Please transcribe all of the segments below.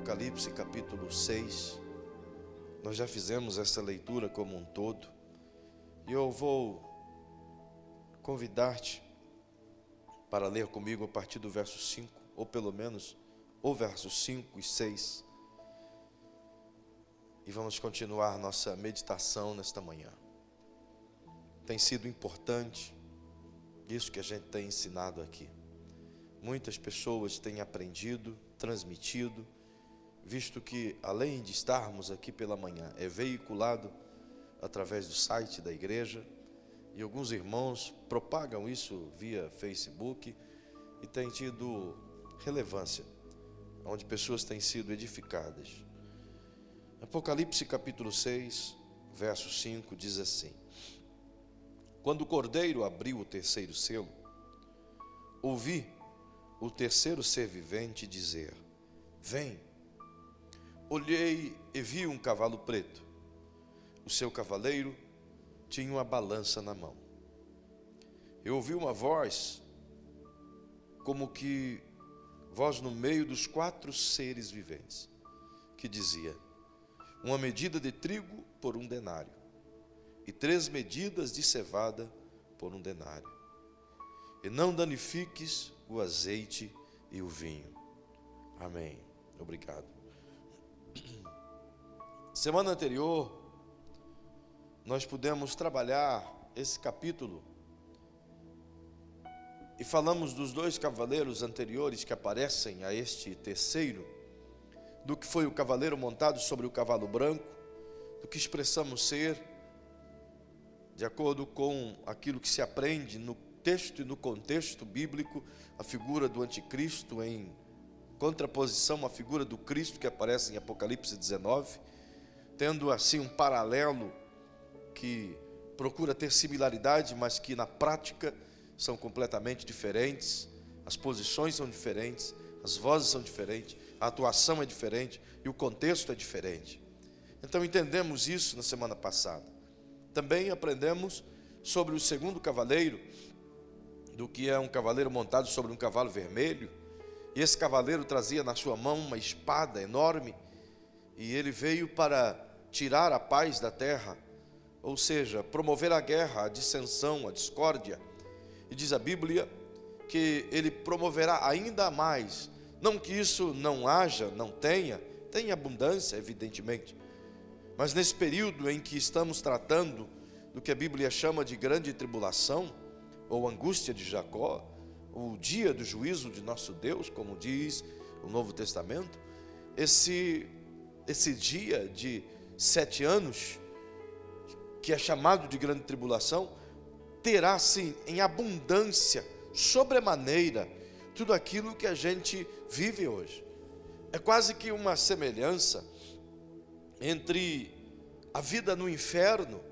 Apocalipse capítulo 6. Nós já fizemos essa leitura como um todo. E eu vou convidar-te para ler comigo a partir do verso 5, ou pelo menos o verso 5 e 6. E vamos continuar nossa meditação nesta manhã. Tem sido importante isso que a gente tem ensinado aqui. Muitas pessoas têm aprendido, transmitido, visto que além de estarmos aqui pela manhã, é veiculado através do site da igreja, e alguns irmãos propagam isso via Facebook e tem tido relevância, onde pessoas têm sido edificadas. Apocalipse capítulo 6, verso 5 diz assim: Quando o Cordeiro abriu o terceiro selo, ouvi o terceiro ser vivente dizer: Vem. Olhei e vi um cavalo preto. O seu cavaleiro tinha uma balança na mão. Eu ouvi uma voz, como que voz no meio dos 4 seres viventes, que dizia: uma medida de trigo por 1 denário, e 3 medidas de cevada por 1 denário. E não danifiques o azeite e o vinho. Amém. Obrigado. Semana anterior, nós pudemos trabalhar esse capítulo e falamos dos 2 cavaleiros anteriores que aparecem a este terceiro, do que foi o cavaleiro montado sobre o cavalo branco, do que expressamos ser, de acordo com aquilo que se aprende no texto e no contexto bíblico, a figura do anticristo em contraposição à figura do Cristo que aparece em Apocalipse 19, tendo assim um paralelo que procura ter similaridade, mas que na prática são completamente diferentes, as posições são diferentes, as vozes são diferentes, a atuação é diferente e o contexto é diferente. Então entendemos isso na semana passada. Também aprendemos sobre o segundo cavaleiro, do que é um cavaleiro montado sobre um cavalo vermelho, e esse cavaleiro trazia na sua mão uma espada enorme, e ele veio para tirar a paz da terra, ou seja, promover a guerra, a dissensão, a discórdia. E diz a Bíblia que ele promoverá ainda mais, não que isso não haja, não tenha, tem abundância, evidentemente, mas nesse período em que estamos tratando do que a Bíblia chama de grande tribulação, ou angústia de Jacó, o dia do juízo de nosso Deus, como diz o Novo Testamento, esse dia de 7 anos, que é chamado de grande tribulação, terá sim em abundância, sobremaneira, tudo aquilo que a gente vive hoje. É quase que uma semelhança entre a vida no inferno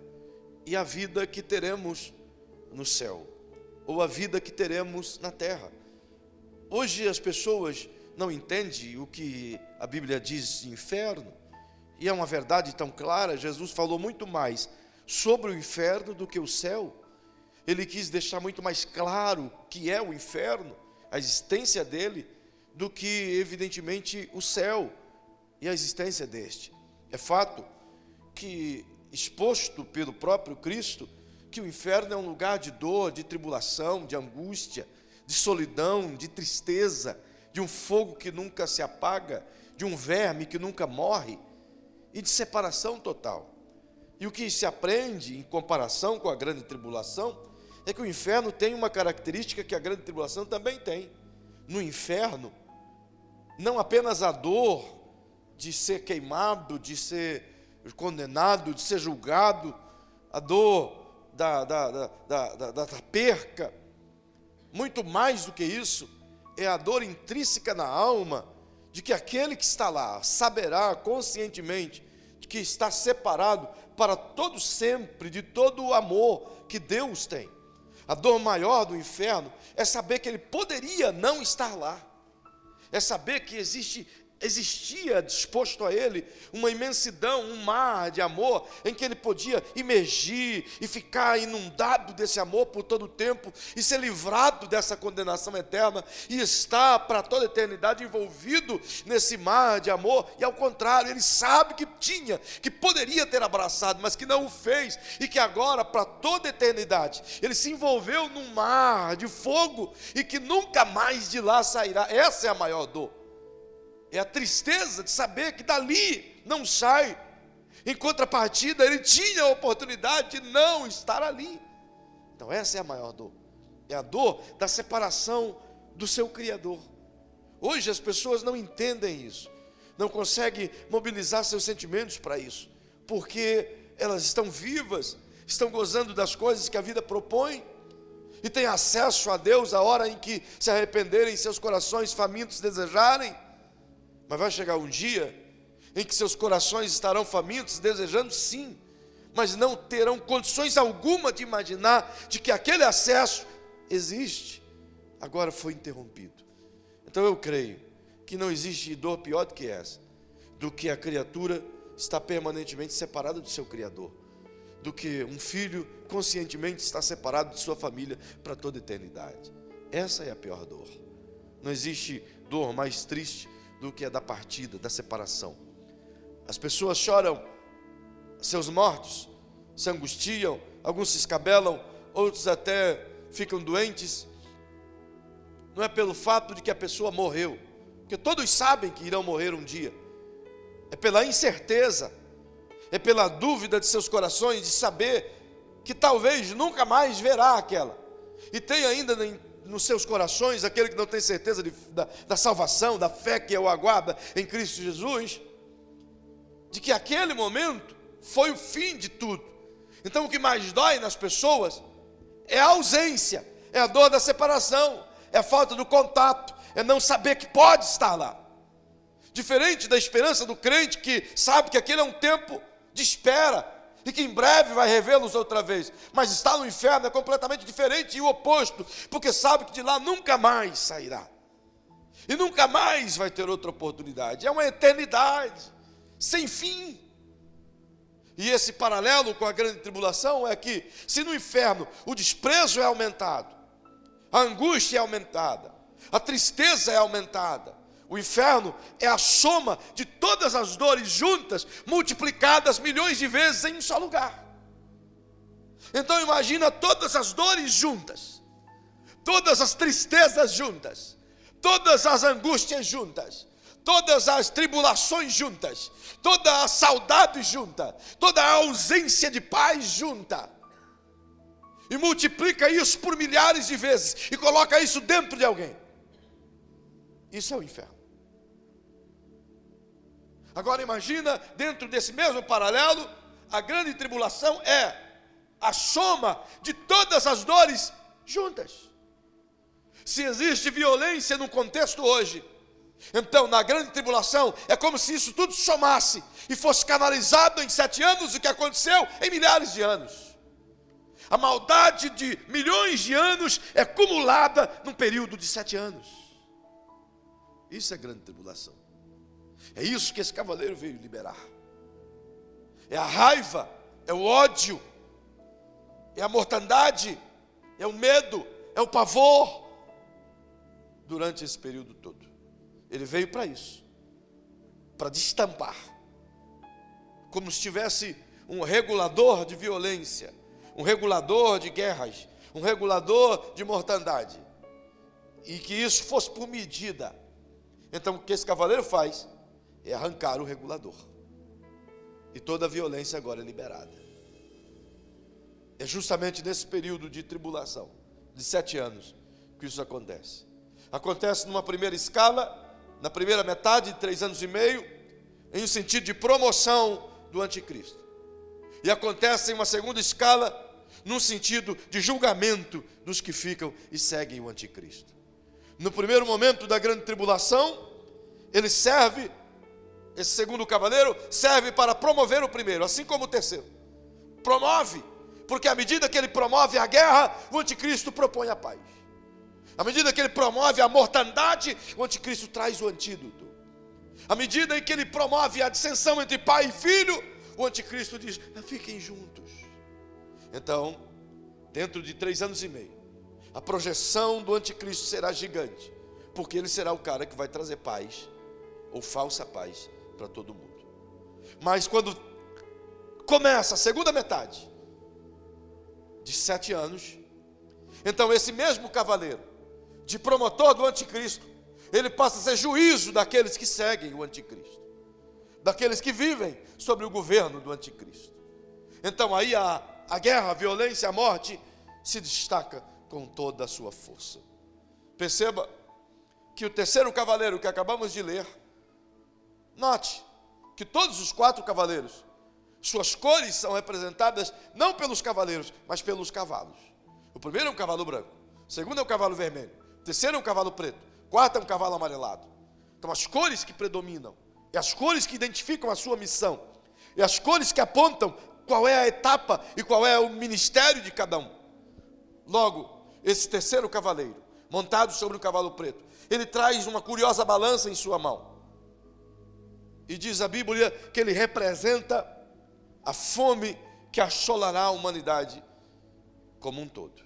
e a vida que teremos no céu, ou a vida que teremos na terra. Hoje as pessoas não entendem o que a Bíblia diz de inferno, e é uma verdade tão clara. Jesus falou muito mais sobre o inferno do que o céu. Ele quis deixar muito mais claro o que é o inferno, a existência dele, do que evidentemente o céu e a existência deste. É fato que, exposto pelo próprio Cristo, que o inferno é um lugar de dor, de tribulação, de angústia, de solidão, de tristeza, de um fogo que nunca se apaga, de um verme que nunca morre, e de separação total. E o que se aprende em comparação com a grande tribulação é que o inferno tem uma característica que a grande tribulação também tem. No inferno, não apenas a dor de ser queimado, de ser condenado, de ser julgado, a dor da perca, muito mais do que isso, é a dor intrínseca na alma, de que aquele que está lá saberá conscientemente de que está separado para todo sempre de todo o amor que Deus tem. A dor maior do inferno é saber que ele poderia não estar lá, é saber que existe existia disposto a ele uma imensidão, um mar de amor, em que ele podia imergir e ficar inundado desse amor por todo o tempo, e ser livrado dessa condenação eterna, e estar para toda a eternidade envolvido nesse mar de amor. E ao contrário, ele sabe que tinha, que poderia ter abraçado, mas que não o fez, e que agora, para toda a eternidade, ele se envolveu num mar de fogo, e que nunca mais de lá sairá. Essa é a maior dor. É a tristeza de saber que dali não sai. Em contrapartida, ele tinha a oportunidade de não estar ali. Então essa é a maior dor. É a dor da separação do seu Criador. Hoje as pessoas não entendem isso. Não conseguem mobilizar seus sentimentos para isso. Porque elas estão vivas, estão gozando das coisas que a vida propõe. E têm acesso a Deus a hora em que se arrependerem, seus corações famintos desejarem. Mas vai chegar um dia em que seus corações estarão famintos, desejando sim, mas não terão condições alguma de imaginar de que aquele acesso existe, agora foi interrompido. Então eu creio que não existe dor pior do que essa, do que a criatura estar permanentemente separada do seu Criador, do que um filho conscientemente estar separado de sua família para toda a eternidade. Essa é a pior dor. Não existe dor mais triste do que a da partida, da separação. As pessoas choram seus mortos, se angustiam, alguns se escabelam, outros até ficam doentes. Não é pelo fato de que a pessoa morreu, porque todos sabem que irão morrer um dia. É pela incerteza, é pela dúvida de seus corações de saber que talvez nunca mais verá aquela. E tem ainda nos seus corações, aquele que não tem certeza da salvação, da fé que o aguarda em Cristo Jesus, de que aquele momento foi o fim de tudo. Então o que mais dói nas pessoas é a ausência, é a dor da separação, é a falta do contato, é não saber que pode estar lá. Diferente da esperança do crente que sabe que aquele é um tempo de espera, e que em breve vai revê-los outra vez, mas estar no inferno é completamente diferente e o oposto, porque sabe que de lá nunca mais sairá, e nunca mais vai ter outra oportunidade. É uma eternidade sem fim. E esse paralelo com a grande tribulação é que, se no inferno o desprezo é aumentado, a angústia é aumentada, a tristeza é aumentada, o inferno é a soma de todas as dores juntas, multiplicadas milhões de vezes em um só lugar. Então imagina todas as dores juntas, todas as tristezas juntas, todas as angústias juntas, todas as tribulações juntas, toda a saudade junta, toda a ausência de paz junta. E multiplica isso por milhares de vezes e coloca isso dentro de alguém. Isso é o inferno. Agora imagina, dentro desse mesmo paralelo, a grande tribulação é a soma de todas as dores juntas. Se existe violência no contexto hoje, então na grande tribulação é como se isso tudo somasse e fosse canalizado em 7 anos o que aconteceu em milhares de anos. A maldade de milhões de anos é acumulada num período de 7 anos. Isso é grande tribulação. É isso que esse cavaleiro veio liberar. É a raiva, é o ódio, é a mortandade, é o medo, é o pavor. Durante esse período todo, ele veio para isso, para destampar, como se tivesse um regulador de violência, um regulador de guerras, um regulador de mortandade, e que isso fosse por medida. Então o que esse cavaleiro faz é arrancar o regulador, e toda a violência agora é liberada. É justamente nesse período de tribulação, de 7 anos, que isso acontece. Acontece numa primeira escala, na primeira metade de 3 anos e meio, em um sentido de promoção do anticristo. E acontece em uma segunda escala, num sentido de julgamento dos que ficam e seguem o anticristo. No primeiro momento da grande tribulação, ele serve, esse segundo cavaleiro, serve para promover o primeiro, assim como o terceiro. Promove, porque à medida que ele promove a guerra, o anticristo propõe a paz. À medida que ele promove a mortandade, o anticristo traz o antídoto. À medida em que ele promove a dissensão entre pai e filho, o anticristo diz: fiquem juntos. Então, dentro de 3 anos e meio, a projeção do anticristo será gigante, porque ele será o cara que vai trazer paz, ou falsa paz, para todo mundo. Mas quando começa a segunda metade de 7 anos, então esse mesmo cavaleiro, de promotor do anticristo, ele passa a ser juízo daqueles que seguem o anticristo, daqueles que vivem sobre o governo do anticristo. Então aí a guerra, a violência, a morte se destaca com toda a sua força. Perceba que o terceiro cavaleiro que acabamos de ler, note que todos os 4 cavaleiros, suas cores são representadas não pelos cavaleiros, mas pelos cavalos. O primeiro é um cavalo branco, o segundo é um cavalo vermelho, o terceiro é um cavalo preto, o quarto é um cavalo amarelado. Então as cores que predominam, é as cores que identificam a sua missão, é as cores que apontam qual é a etapa e qual é o ministério de cada um. Logo, esse terceiro cavaleiro, montado sobre o cavalo preto, ele traz uma curiosa balança em sua mão. E diz a Bíblia que ele representa a fome que assolará a humanidade como um todo.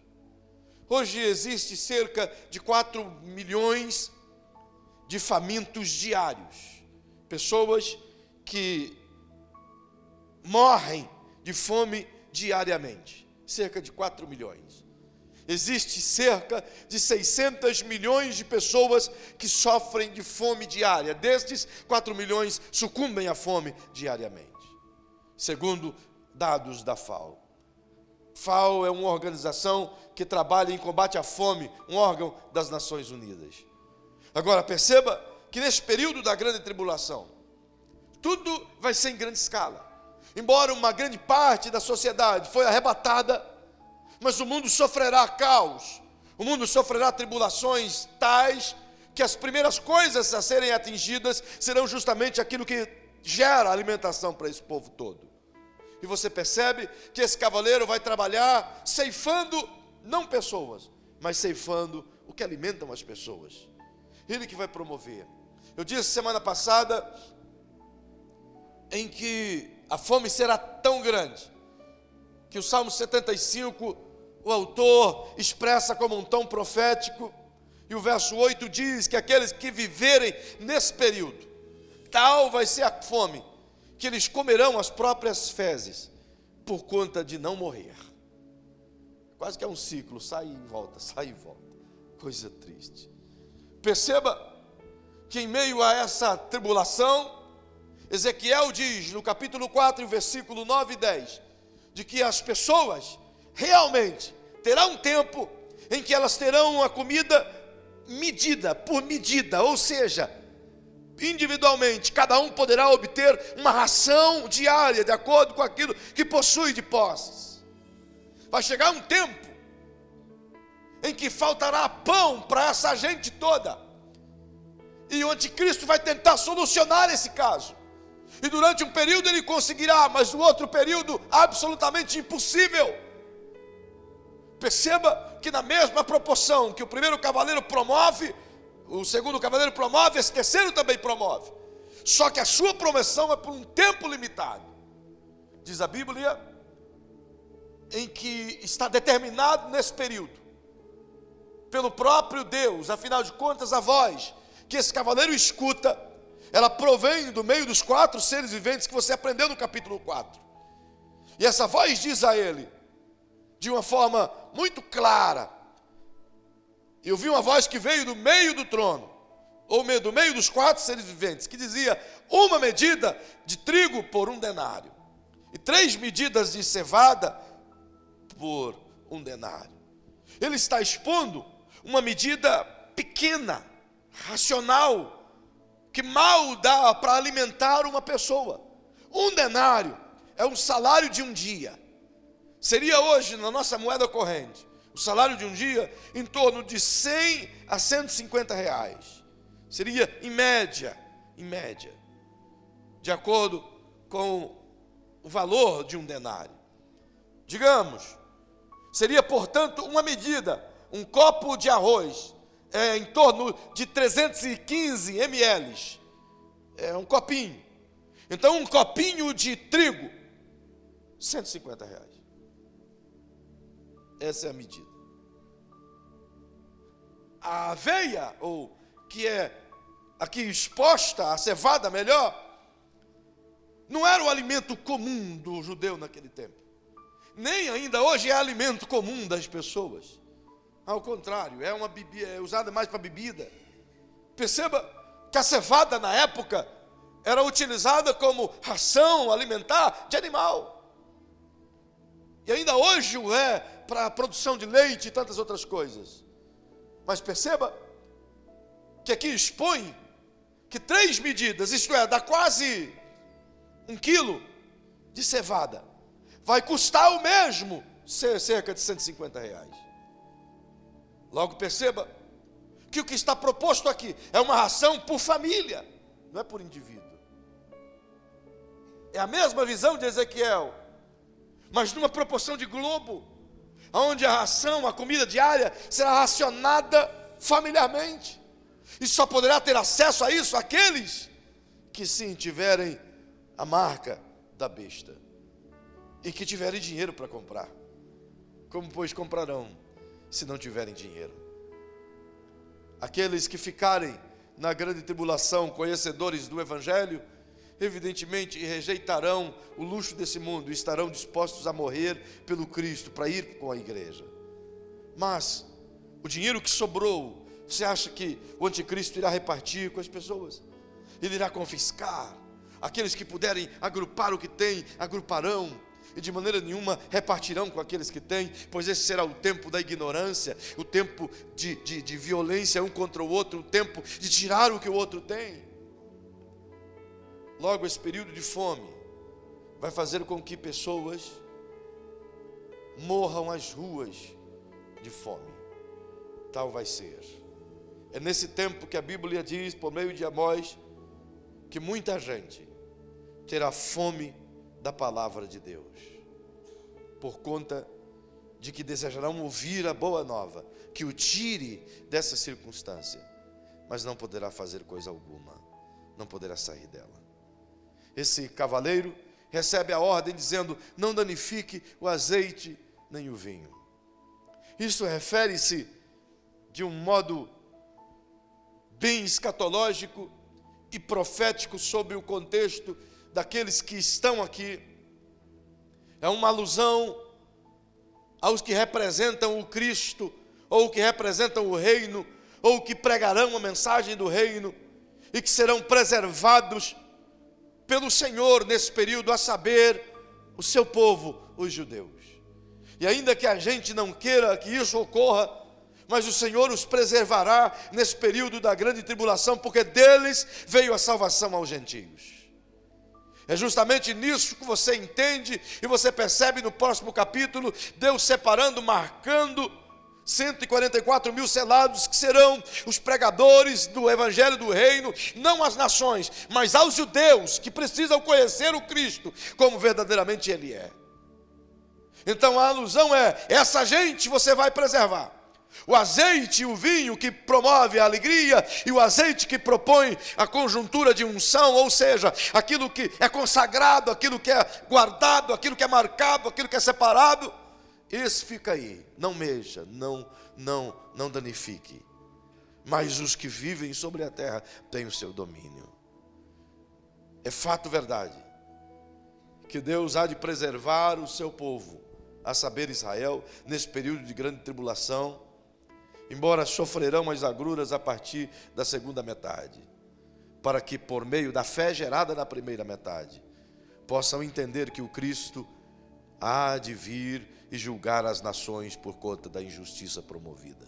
Hoje existe cerca de 4 milhões de famintos diários. Pessoas que morrem de fome diariamente. Cerca de 4 milhões. Existe cerca de 600 milhões de pessoas que sofrem de fome diária. Destes, 4 milhões sucumbem à fome diariamente, segundo dados da FAO. FAO é uma organização que trabalha em combate à fome, um órgão das Nações Unidas. Agora, perceba que nesse período da grande tribulação, tudo vai ser em grande escala. Embora uma grande parte da sociedade foi arrebatada, mas o mundo sofrerá caos, o mundo sofrerá tribulações tais que as primeiras coisas a serem atingidas serão justamente aquilo que gera alimentação para esse povo todo. E você percebe que esse cavaleiro vai trabalhar ceifando não pessoas, mas ceifando o que alimentam as pessoas. Ele que vai promover. Eu disse semana passada em que a fome será tão grande que o Salmo 75, o autor expressa como um tom profético, e o verso 8 diz que aqueles que viverem nesse período, tal vai ser a fome, que eles comerão as próprias fezes, por conta de não morrer. Quase que é um ciclo, sai e volta, coisa triste. Perceba que em meio a essa tribulação, Ezequiel diz no capítulo 4, versículo 9 e 10, de que as pessoas realmente terá um tempo em que elas terão a comida medida por medida, ou seja, individualmente, cada um poderá obter uma ração diária, de acordo com aquilo que possui de posses. Vai chegar um tempo em que faltará pão para essa gente toda, e o anticristo vai tentar solucionar esse caso, e durante um período ele conseguirá, mas no outro período absolutamente impossível. Perceba que na mesma proporção que o primeiro cavaleiro promove, o segundo cavaleiro promove, esse terceiro também promove. Só que a sua promoção é por um tempo limitado. Diz a Bíblia, em que está determinado nesse período, pelo próprio Deus. Afinal de contas, a voz que esse cavaleiro escuta, ela provém do meio dos 4 seres viventes que você aprendeu no capítulo 4. E essa voz diz a ele, de uma forma muito clara, eu vi uma voz que veio do meio do trono, ou do meio dos 4 seres viventes, que dizia: 1 medida de trigo por 1 denário, e 3 medidas de cevada por 1 denário. Ele está expondo uma medida pequena, racional, que mal dá para alimentar uma pessoa. 1 denário é um salário de um dia. Seria hoje, na nossa moeda corrente, o salário de um dia em torno de 100 a 150 reais. Seria em média, de acordo com o valor de 1 denário. Digamos, seria, portanto, uma medida, um copo de arroz, em torno de 315 ml. é um copinho. Então um copinho de trigo, R$150. Essa é a medida. A aveia, ou que é aqui exposta, a cevada melhor, não era o alimento comum do judeu naquele tempo. Nem ainda hoje é alimento comum das pessoas. Ao contrário, é usada mais para bebida. Perceba que a cevada na época era utilizada como ração alimentar de animal. E ainda hoje o é para a produção de leite e tantas outras coisas. Mas perceba que aqui expõe que 3 medidas, isto é, dá quase 1 quilo de cevada, vai custar o mesmo, cerca de R$150. Logo perceba que o que está proposto aqui é uma ração por família, não é por indivíduo. É a mesma visão de Ezequiel, mas numa proporção de globo, onde a ração, a comida diária, será racionada familiarmente. E só poderá ter acesso a isso aqueles que sim tiverem a marca da besta e que tiverem dinheiro para comprar. Como pois comprarão se não tiverem dinheiro? Aqueles que ficarem na grande tribulação, conhecedores do Evangelho, evidentemente rejeitarão o luxo desse mundo e estarão dispostos a morrer pelo Cristo, para ir com a igreja. Mas o dinheiro que sobrou, você acha que o anticristo irá repartir com as pessoas? Ele irá confiscar. Aqueles que puderem agrupar o que tem, agruparão, e de maneira nenhuma repartirão com aqueles que têm, pois esse será o tempo da ignorância, o tempo de violência um contra o outro, o tempo de tirar o que o outro tem. Logo, esse período de fome vai fazer com que pessoas morram às ruas de fome. Tal vai ser. É nesse tempo que a Bíblia diz, por meio de Amós, que muita gente terá fome da palavra de Deus, por conta de que desejarão ouvir a boa nova, que o tire dessa circunstância, mas não poderá fazer coisa alguma, não poderá sair dela. Esse cavaleiro recebe a ordem dizendo: não danifique o azeite nem o vinho. Isso refere-se de um modo bem escatológico e profético sobre o contexto daqueles que estão aqui. É uma alusão aos que representam o Cristo, ou que representam o reino, ou que pregarão a mensagem do reino, e que serão preservados pelo Senhor nesse período, a saber, o seu povo, os judeus. E ainda que a gente não queira que isso ocorra, mas o Senhor os preservará nesse período da grande tribulação, porque deles veio a salvação aos gentios. É justamente nisso que você entende e você percebe no próximo capítulo, Deus separando, marcando 144 mil selados, que serão os pregadores do Evangelho do Reino, não às nações, mas aos judeus, que precisam conhecer o Cristo, como verdadeiramente Ele é. Então a alusão é, essa gente você vai preservar. O azeite e o vinho que promove a alegria, e o azeite que propõe a conjuntura de unção, ou seja, aquilo que é consagrado, aquilo que é guardado, aquilo que é marcado, aquilo que é separado, esse fica aí, não mexa, não danifique. Mas os que vivem sobre a terra têm o seu domínio. É fato verdade que Deus há de preservar o seu povo, a saber, Israel, nesse período de grande tribulação, embora sofrerão as agruras a partir da segunda metade, para que por meio da fé gerada na primeira metade, possam entender que o Cristo há de vir e julgar as nações por conta da injustiça promovida.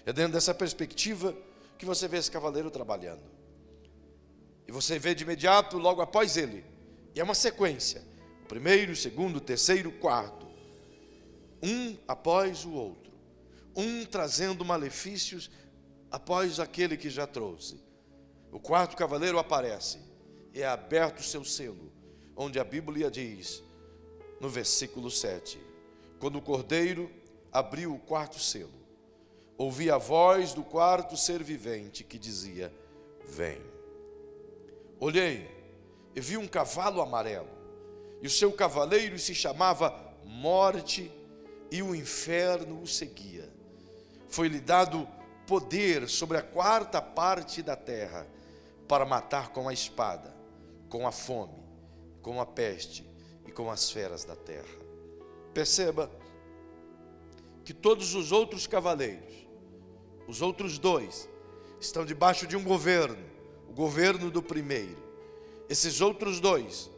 É dentro dessa perspectiva que você vê esse cavaleiro trabalhando. E você vê de imediato, logo após ele, e é uma sequência, o primeiro, o segundo, o terceiro, o quarto, um após o outro, um trazendo malefícios após aquele que já trouxe. O quarto cavaleiro aparece, e é aberto o seu selo, onde a Bíblia diz, no versículo 7, quando o cordeiro abriu o quarto selo, ouvi a voz do quarto ser vivente que dizia: vem. Olhei e vi um cavalo amarelo, e o seu cavaleiro se chamava Morte, e o inferno o seguia. Foi-lhe dado poder sobre a quarta parte da terra, para matar com a espada, com a fome, com a peste e com as feras da terra. Perceba que todos os outros cavaleiros, os outros dois, estão debaixo de um governo, o governo do primeiro. Esses outros dois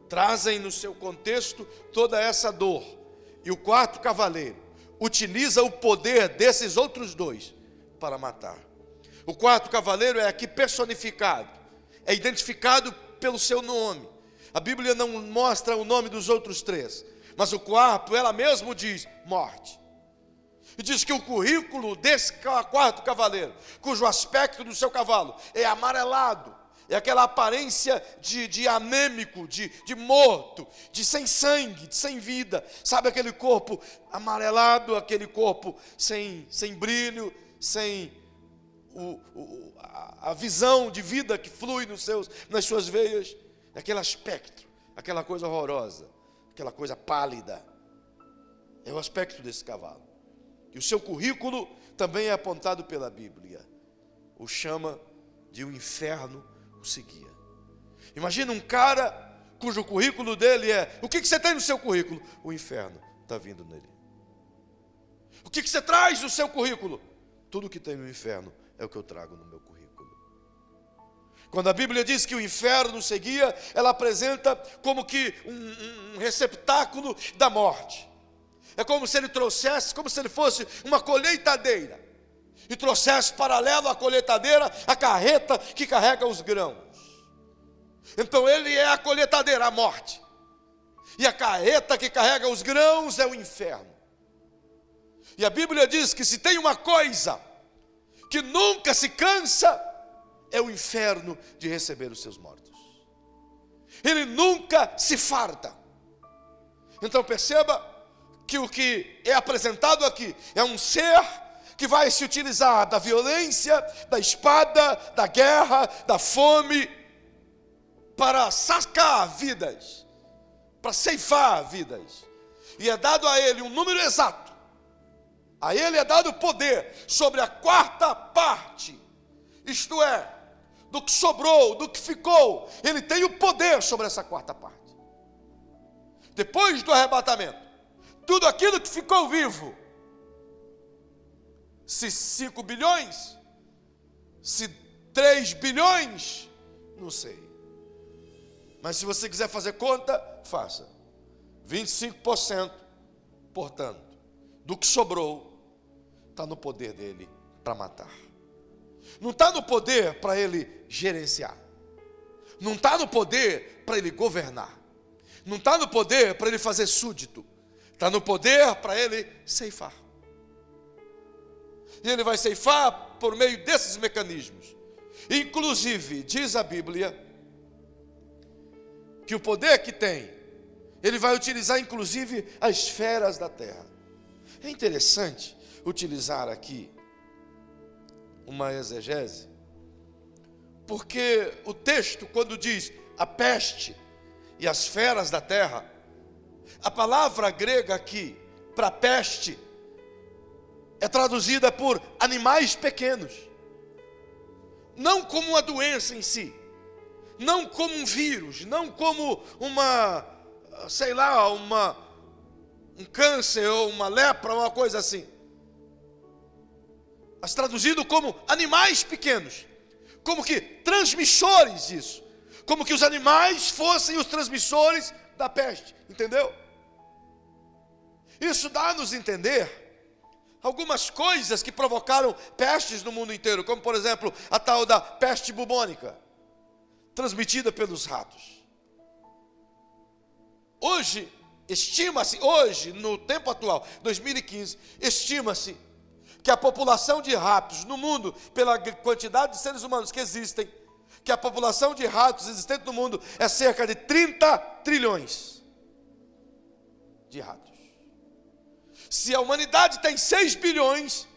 trazem no seu contexto toda essa dor, e o quarto cavaleiro utiliza o poder desses outros dois para matar. O quarto cavaleiro é aqui personificado, é identificado pelo seu nome. A Bíblia não mostra o nome dos outros três, mas o quarto, ela mesmo diz morte. E diz que o currículo desse quarto cavaleiro, cujo aspecto do seu cavalo é amarelado, é aquela aparência de anêmico, de morto, de sem sangue, de sem vida. Sabe aquele corpo amarelado, aquele corpo sem brilho, sem a visão de vida que flui nas suas veias. Aquele aspecto, aquela coisa horrorosa, aquela coisa pálida. É o aspecto desse cavalo. E o seu currículo também é apontado pela Bíblia. O chama de um inferno o seguia. Imagina um cara cujo currículo dele é: o que você tem no seu currículo? O inferno está vindo nele. O que você traz no seu currículo? Tudo que tem no inferno é o que eu trago no meu currículo. Quando a Bíblia diz que o inferno seguia, ela apresenta como que um receptáculo da morte. É como se ele trouxesse, como se ele fosse uma colheitadeira, e trouxesse paralelo à colheitadeira a carreta que carrega os grãos. Então ele é a colheitadeira, a morte, e a carreta que carrega os grãos é o inferno. E a Bíblia diz que se tem uma coisa que nunca se cansa, é o inferno de receber os seus mortos. Ele nunca se farta. Então perceba que o que é apresentado aqui é um ser que vai se utilizar da violência, da espada, da guerra, da fome, para sacar vidas, para ceifar vidas. E é dado a ele um número exato. A ele é dado poder sobre a quarta parte, isto é, do que sobrou, do que ficou. Ele tem o poder sobre essa quarta parte. Depois do arrebatamento, tudo aquilo que ficou vivo, se 5 bilhões, se 3 bilhões, não sei. Mas se você quiser fazer conta, faça. 25%, portanto, do que sobrou, está no poder dele para matar. Não está no poder para ele gerenciar. Não está no poder para ele governar. Não está no poder para ele fazer súdito. Está no poder para ele ceifar. E ele vai ceifar por meio desses mecanismos. Inclusive, diz a Bíblia, que o poder que tem, ele vai utilizar inclusive as feras da terra. É interessante utilizar aqui uma exegese, porque o texto, quando diz a peste e as feras da terra, a palavra grega aqui para peste é traduzida por animais pequenos, não como uma doença em si, não como um vírus, não como um câncer ou uma lepra, uma coisa assim, mas traduzido como animais pequenos, como que transmissores disso, como que os animais fossem os transmissores da peste, entendeu? Isso dá a nos entender algumas coisas que provocaram pestes no mundo inteiro, como por exemplo a tal da peste bubônica, transmitida pelos ratos. Hoje, no tempo atual, 2015, estima-se que a população de ratos no mundo, pela quantidade de seres humanos que existem, que a população de ratos existente no mundo é cerca de 30 trilhões de ratos. Se a humanidade tem 6 bilhões,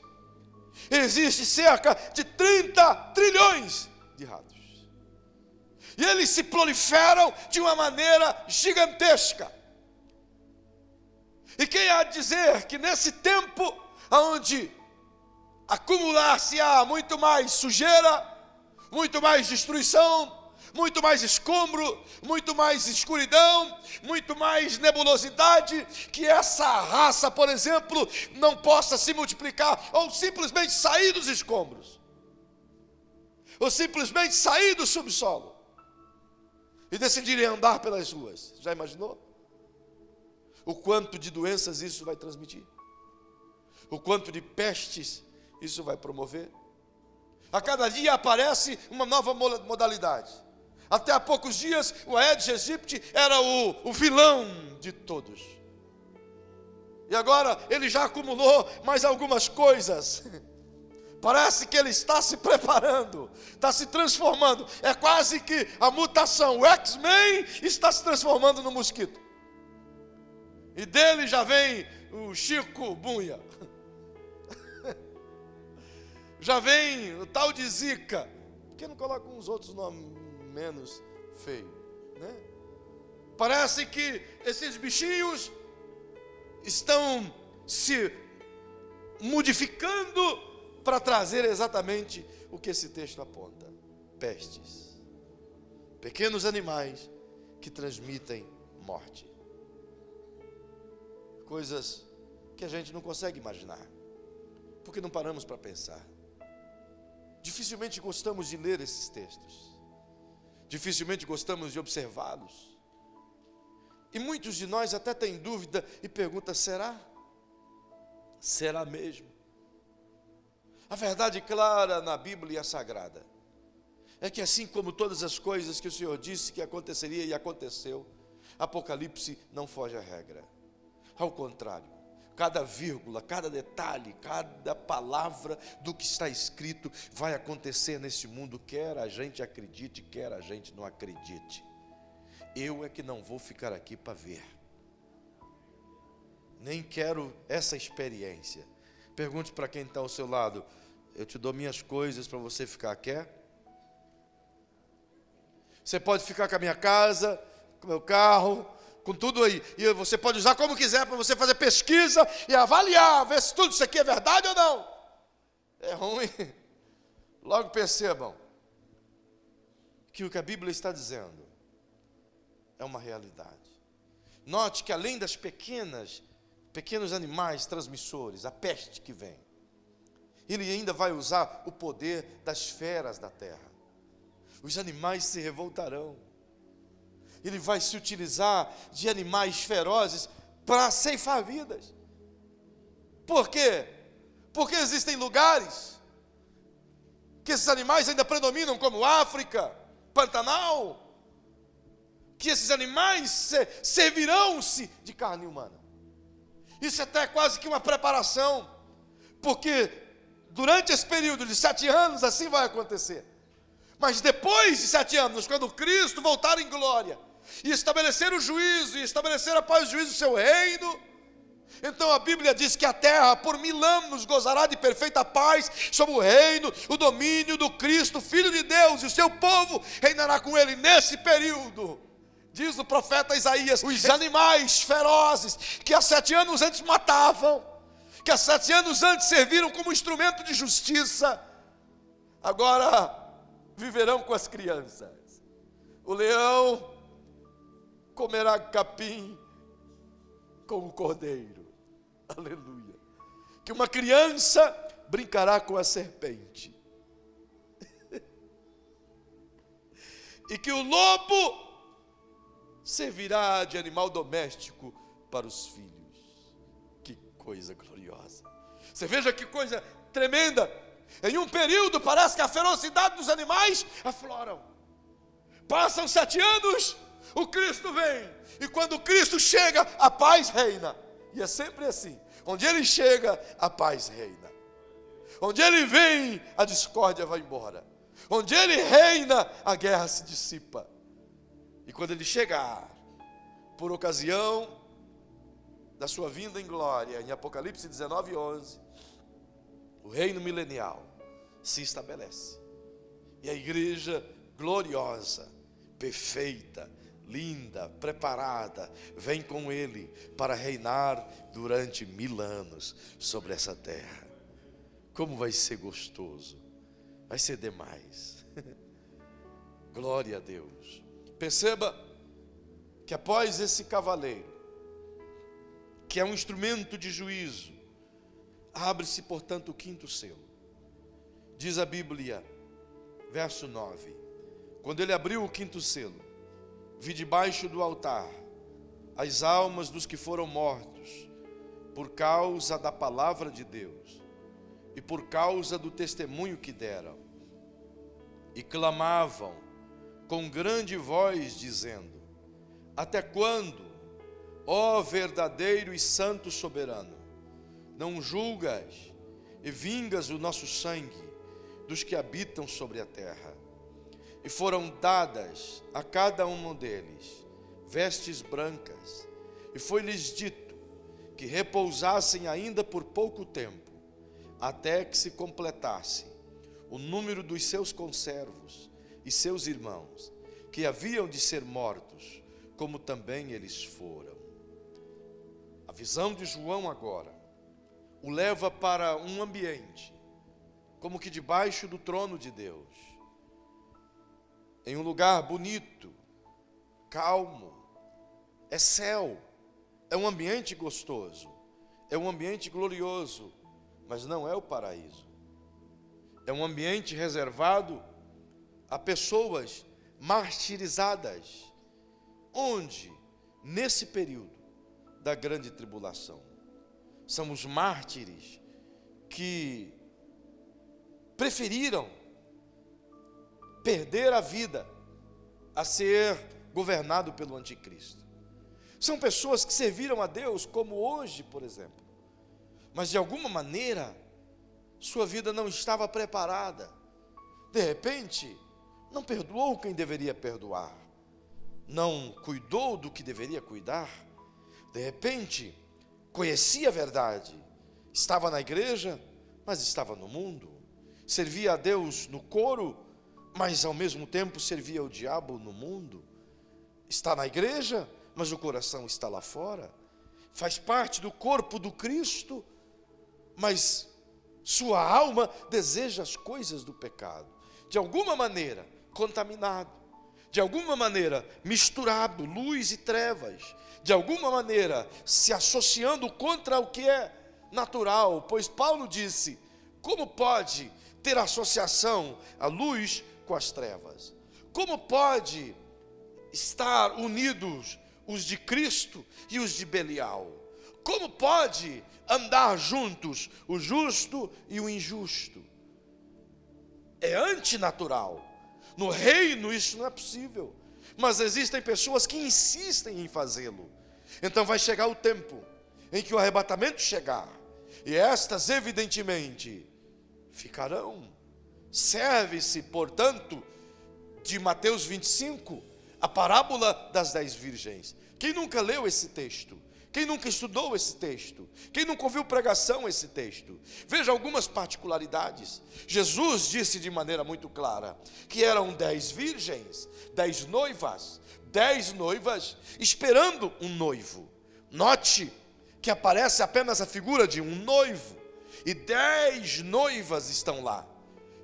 existe cerca de 30 trilhões de ratos. E eles se proliferam de uma maneira gigantesca. E quem há de dizer que nesse tempo, onde acumular-se-á muito mais sujeira, muito mais destruição, muito mais escombro, muito mais escuridão, muito mais nebulosidade, que essa raça, por exemplo, não possa se multiplicar, ou simplesmente sair dos escombros, ou simplesmente sair do subsolo, e decidirem andar pelas ruas. Já imaginou? O quanto de doenças isso vai transmitir? O quanto de pestes isso vai promover? A cada dia aparece uma nova modalidade. Até há poucos dias, o Aedes aegypti era o vilão de todos. E agora ele já acumulou mais algumas coisas. Parece que ele está se preparando, está se transformando. É quase que a mutação. O X-Men está se transformando no mosquito. E dele já vem o chikungunya. Já vem o tal de Zika. Por que não coloca uns outros nomes menos feios, né? Parece que esses bichinhos estão se modificando para trazer exatamente o que esse texto aponta: pestes, pequenos animais que transmitem morte. Coisas que a gente não consegue imaginar, porque não paramos para pensar. Dificilmente gostamos de ler esses textos, dificilmente gostamos de observá-los. E muitos de nós até têm dúvida e perguntam: será? Será mesmo? A verdade clara na Bíblia Sagrada é que, assim como todas as coisas que o Senhor disse que aconteceria e aconteceu, Apocalipse não foge à regra. Ao contrário, cada vírgula, cada detalhe, cada palavra do que está escrito vai acontecer nesse mundo, quer a gente acredite, quer a gente não acredite. Eu é que não vou ficar aqui para ver. Nem quero essa experiência. Pergunte para quem está ao seu lado: eu te dou minhas coisas para você ficar, quer? Você pode ficar com a minha casa, com o meu carro, com tudo aí, e você pode usar como quiser para você fazer pesquisa e avaliar, ver se tudo isso aqui é verdade ou não. É ruim. Logo percebam que o que a Bíblia está dizendo é uma realidade. Note que além das pequenos animais transmissores, a peste que vem, ele ainda vai usar o poder das feras da terra. Os animais se revoltarão. Ele vai se utilizar de animais ferozes para ceifar vidas. Por quê? Porque existem lugares que esses animais ainda predominam, como África, Pantanal, que esses animais servirão-se de carne humana. Isso é até quase que uma preparação, porque durante esse período de 7 anos assim vai acontecer. Mas depois de 7 anos, quando Cristo voltar em glória e estabelecer o juízo, e estabelecer após o juízo o seu reino, então a Bíblia diz que a terra por 1000 anos gozará de perfeita paz sob o reino, o domínio do Cristo, Filho de Deus, e o seu povo reinará com ele. Nesse período, diz o profeta Isaías, os animais ferozes que há 7 anos antes matavam, que há 7 anos antes serviram como instrumento de justiça, agora viverão com as crianças. O leão comerá capim com o cordeiro. Aleluia. Que uma criança brincará com a serpente. E que o lobo servirá de animal doméstico para os filhos. Que coisa gloriosa. Você veja que coisa tremenda. Em um período parece que a ferocidade dos animais afloram. Passam 7 anos, o Cristo vem. E quando o Cristo chega, a paz reina. E é sempre assim. Onde ele chega, a paz reina. Onde ele vem, a discórdia vai embora. Onde ele reina, a guerra se dissipa. E quando ele chegar, por ocasião da sua vinda em glória, em Apocalipse 19:11, o reino milenial se estabelece. E a igreja gloriosa, perfeita, linda, preparada, vem com ele para reinar durante 1000 anos sobre essa terra. Como vai ser gostoso, vai ser demais. Glória a Deus. Perceba que após esse cavaleiro, que é um instrumento de juízo, abre-se, portanto, o 5º selo. Diz a Bíblia, verso 9: quando ele abriu o 5º selo, vi debaixo do altar as almas dos que foram mortos por causa da palavra de Deus e por causa do testemunho que deram, e clamavam com grande voz, dizendo: até quando, ó verdadeiro e santo soberano, não julgas e vingas o nosso sangue dos que habitam sobre a terra? E foram dadas a cada um deles vestes brancas, e foi-lhes dito que repousassem ainda por pouco tempo, até que se completasse o número dos seus conservos e seus irmãos, que haviam de ser mortos, como também eles foram. A visão de João agora o leva para um ambiente, como que debaixo do trono de Deus, em um lugar bonito, calmo, é céu, é um ambiente gostoso, é um ambiente glorioso, mas não é o paraíso. É um ambiente reservado a pessoas martirizadas, onde, nesse período da grande tribulação, são os mártires que preferiram perder a vida a ser governado pelo anticristo. São pessoas que serviram a Deus, como hoje, por exemplo, mas de alguma maneira sua vida não estava preparada. De repente, não perdoou quem deveria perdoar, não cuidou do que deveria cuidar. De repente, conhecia a verdade, estava na igreja, mas estava no mundo, servia a Deus no coro, mas ao mesmo tempo servia o diabo no mundo. Está na igreja, mas o coração está lá fora. Faz parte do corpo do Cristo, mas sua alma deseja as coisas do pecado. De alguma maneira, contaminado. De alguma maneira, misturado, luz e trevas. De alguma maneira, se associando contra o que é natural. Pois Paulo disse: como pode ter associação a luz com as trevas? Como pode estar unidos os de Cristo e os de Belial? Como pode andar juntos o justo e o injusto? É antinatural. No reino isso não é possível, mas existem pessoas que insistem em fazê-lo. Então vai chegar o tempo em que o arrebatamento chegar, e estas evidentemente ficarão. Serve-se, portanto, de Mateus 25, a parábola das 10 virgens. Quem nunca leu esse texto? Quem nunca estudou esse texto? Quem nunca ouviu pregação esse texto? Veja algumas particularidades. Jesus disse de maneira muito clara que eram 10 virgens, 10 noivas, 10 noivas esperando um noivo. Note que aparece apenas a figura de um noivo, e 10 noivas estão lá.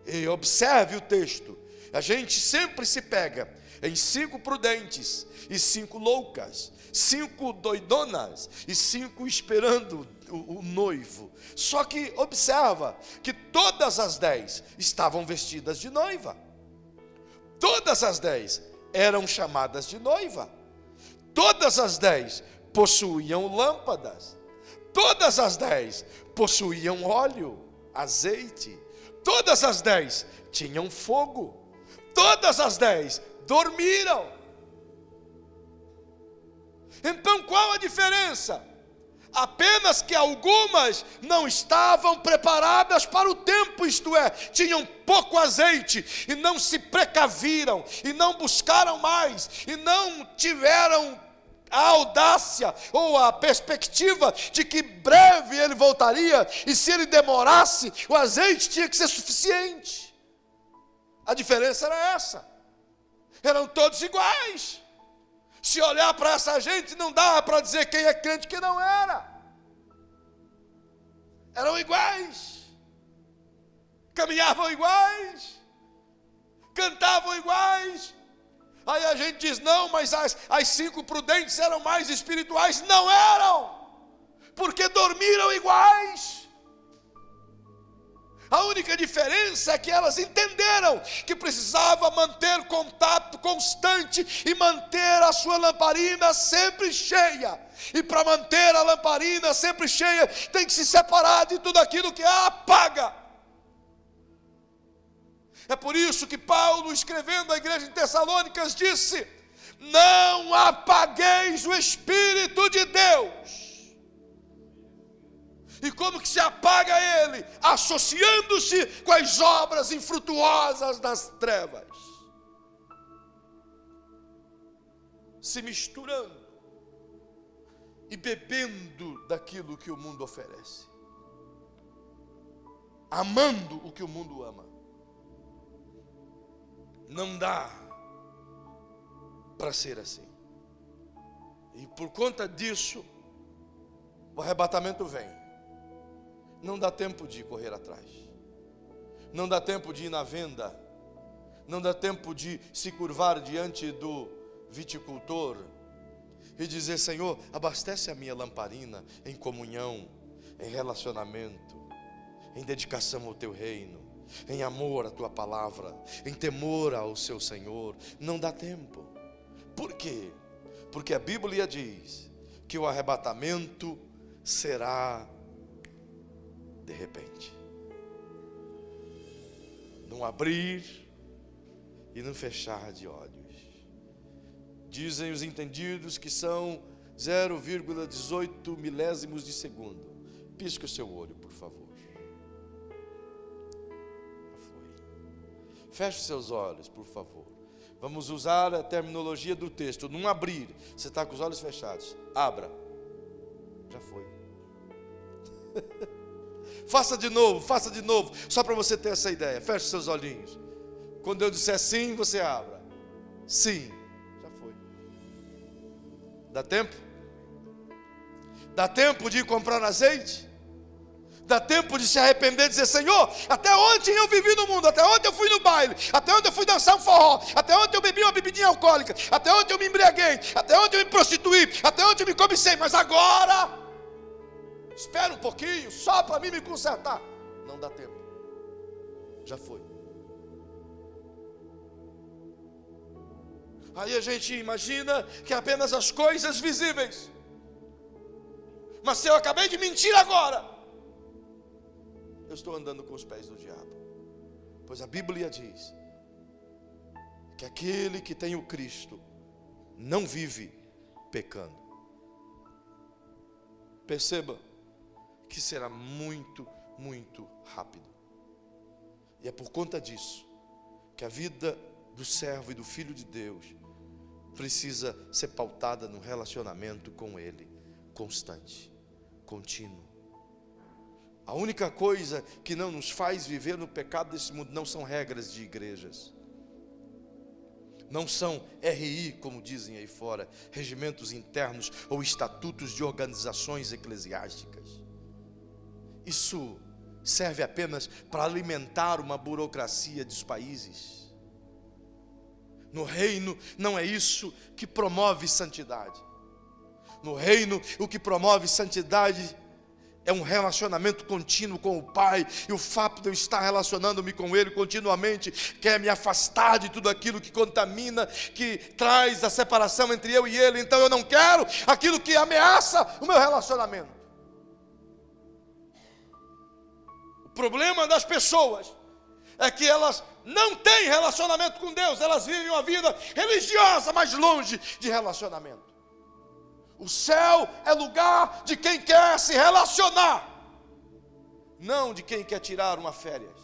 E observe o texto. A gente sempre se pega em 5 prudentes e 5 loucas, 5 doidonas e 5 esperando o noivo. Só que observa que todas as 10 estavam vestidas de noiva. Todas as 10 eram chamadas de noiva. Todas as 10 possuíam lâmpadas. Todas as 10 possuíam óleo, azeite. Todas as 10 tinham fogo. Todas as 10 dormiram. Então qual a diferença? Apenas que algumas não estavam preparadas para o tempo, isto é, tinham pouco azeite e não se precaviram, e não buscaram mais, e não tiveram a audácia ou a perspectiva de que breve ele voltaria, e se ele demorasse, o azeite tinha que ser suficiente. A diferença era essa. Eram todos iguais. Se olhar para essa gente, não dá para dizer quem é crente e quem não era. Eram iguais. Caminhavam iguais. Cantavam iguais. Aí a gente diz, não, mas as 5 prudentes eram mais espirituais. Não eram, porque dormiram iguais. A única diferença é que elas entenderam que precisava manter contato constante e manter a sua lamparina sempre cheia. E para manter a lamparina sempre cheia, tem que se separar de tudo aquilo que a apaga. É por isso que Paulo, escrevendo à igreja de Tessalônicas, disse: não apagueis o Espírito de Deus. E como que se apaga ele? Associando-se com as obras infrutuosas das trevas. Se misturando e bebendo daquilo que o mundo oferece. Amando o que o mundo ama. Não dá para ser assim. E por conta disso, o arrebatamento vem. Não dá tempo de correr atrás. Não dá tempo de ir na venda. Não dá tempo de se curvar diante do viticultor e dizer: Senhor, abastece a minha lamparina em comunhão, em relacionamento, em dedicação ao teu reino, em amor à tua palavra, em temor ao seu Senhor. Não dá tempo. Por quê? Porque a Bíblia diz que o arrebatamento será de repente, num abrir e num fechar de olhos. Dizem os entendidos que são 0,18 milésimos de segundo. Pisque o seu olho, por favor. Já foi. Feche seus olhos, por favor. Vamos usar a terminologia do texto. Num abrir, você está com os olhos fechados. Abra. Já foi. Faça de novo, só para você ter essa ideia. Feche seus olhinhos. Quando eu disser sim, você abra. Sim, já foi. Dá tempo? Dá tempo de ir comprar azeite? Dá tempo de se arrepender e dizer: Senhor, até ontem eu vivi no mundo, até ontem eu fui no baile, até ontem eu fui dançar um forró, até ontem eu bebi uma bebidinha alcoólica, até ontem eu me embriaguei, até ontem eu me prostituí, até ontem eu me cobicei, mas agora... espera um pouquinho, só para mim me consertar. Não dá tempo. Já foi. Aí a gente imagina que apenas as coisas visíveis. Mas se eu acabei de mentir agora, eu estou andando com os pés do diabo. Pois a Bíblia diz que aquele que tem o Cristo não vive pecando. Perceba que será muito, muito rápido. E é por conta disso que a vida do servo e do filho de Deus precisa ser pautada no relacionamento com Ele, constante, contínuo. A única coisa que não nos faz viver no pecado desse mundo não são regras de igrejas. Não são RI, como dizem aí fora, regimentos internos ou estatutos de organizações eclesiásticas. Isso serve apenas para alimentar uma burocracia dos países. No reino não é isso que promove santidade. No reino o que promove santidade é um relacionamento contínuo com o Pai. E o fato de eu estar relacionando-me com Ele continuamente quer me afastar de tudo aquilo que contamina, que traz a separação entre eu e Ele. Então eu não quero aquilo que ameaça o meu relacionamento. O problema das pessoas é que elas não têm relacionamento com Deus. Elas vivem uma vida religiosa, mas longe de relacionamento. O céu é lugar de quem quer se relacionar, não de quem quer tirar uma férias.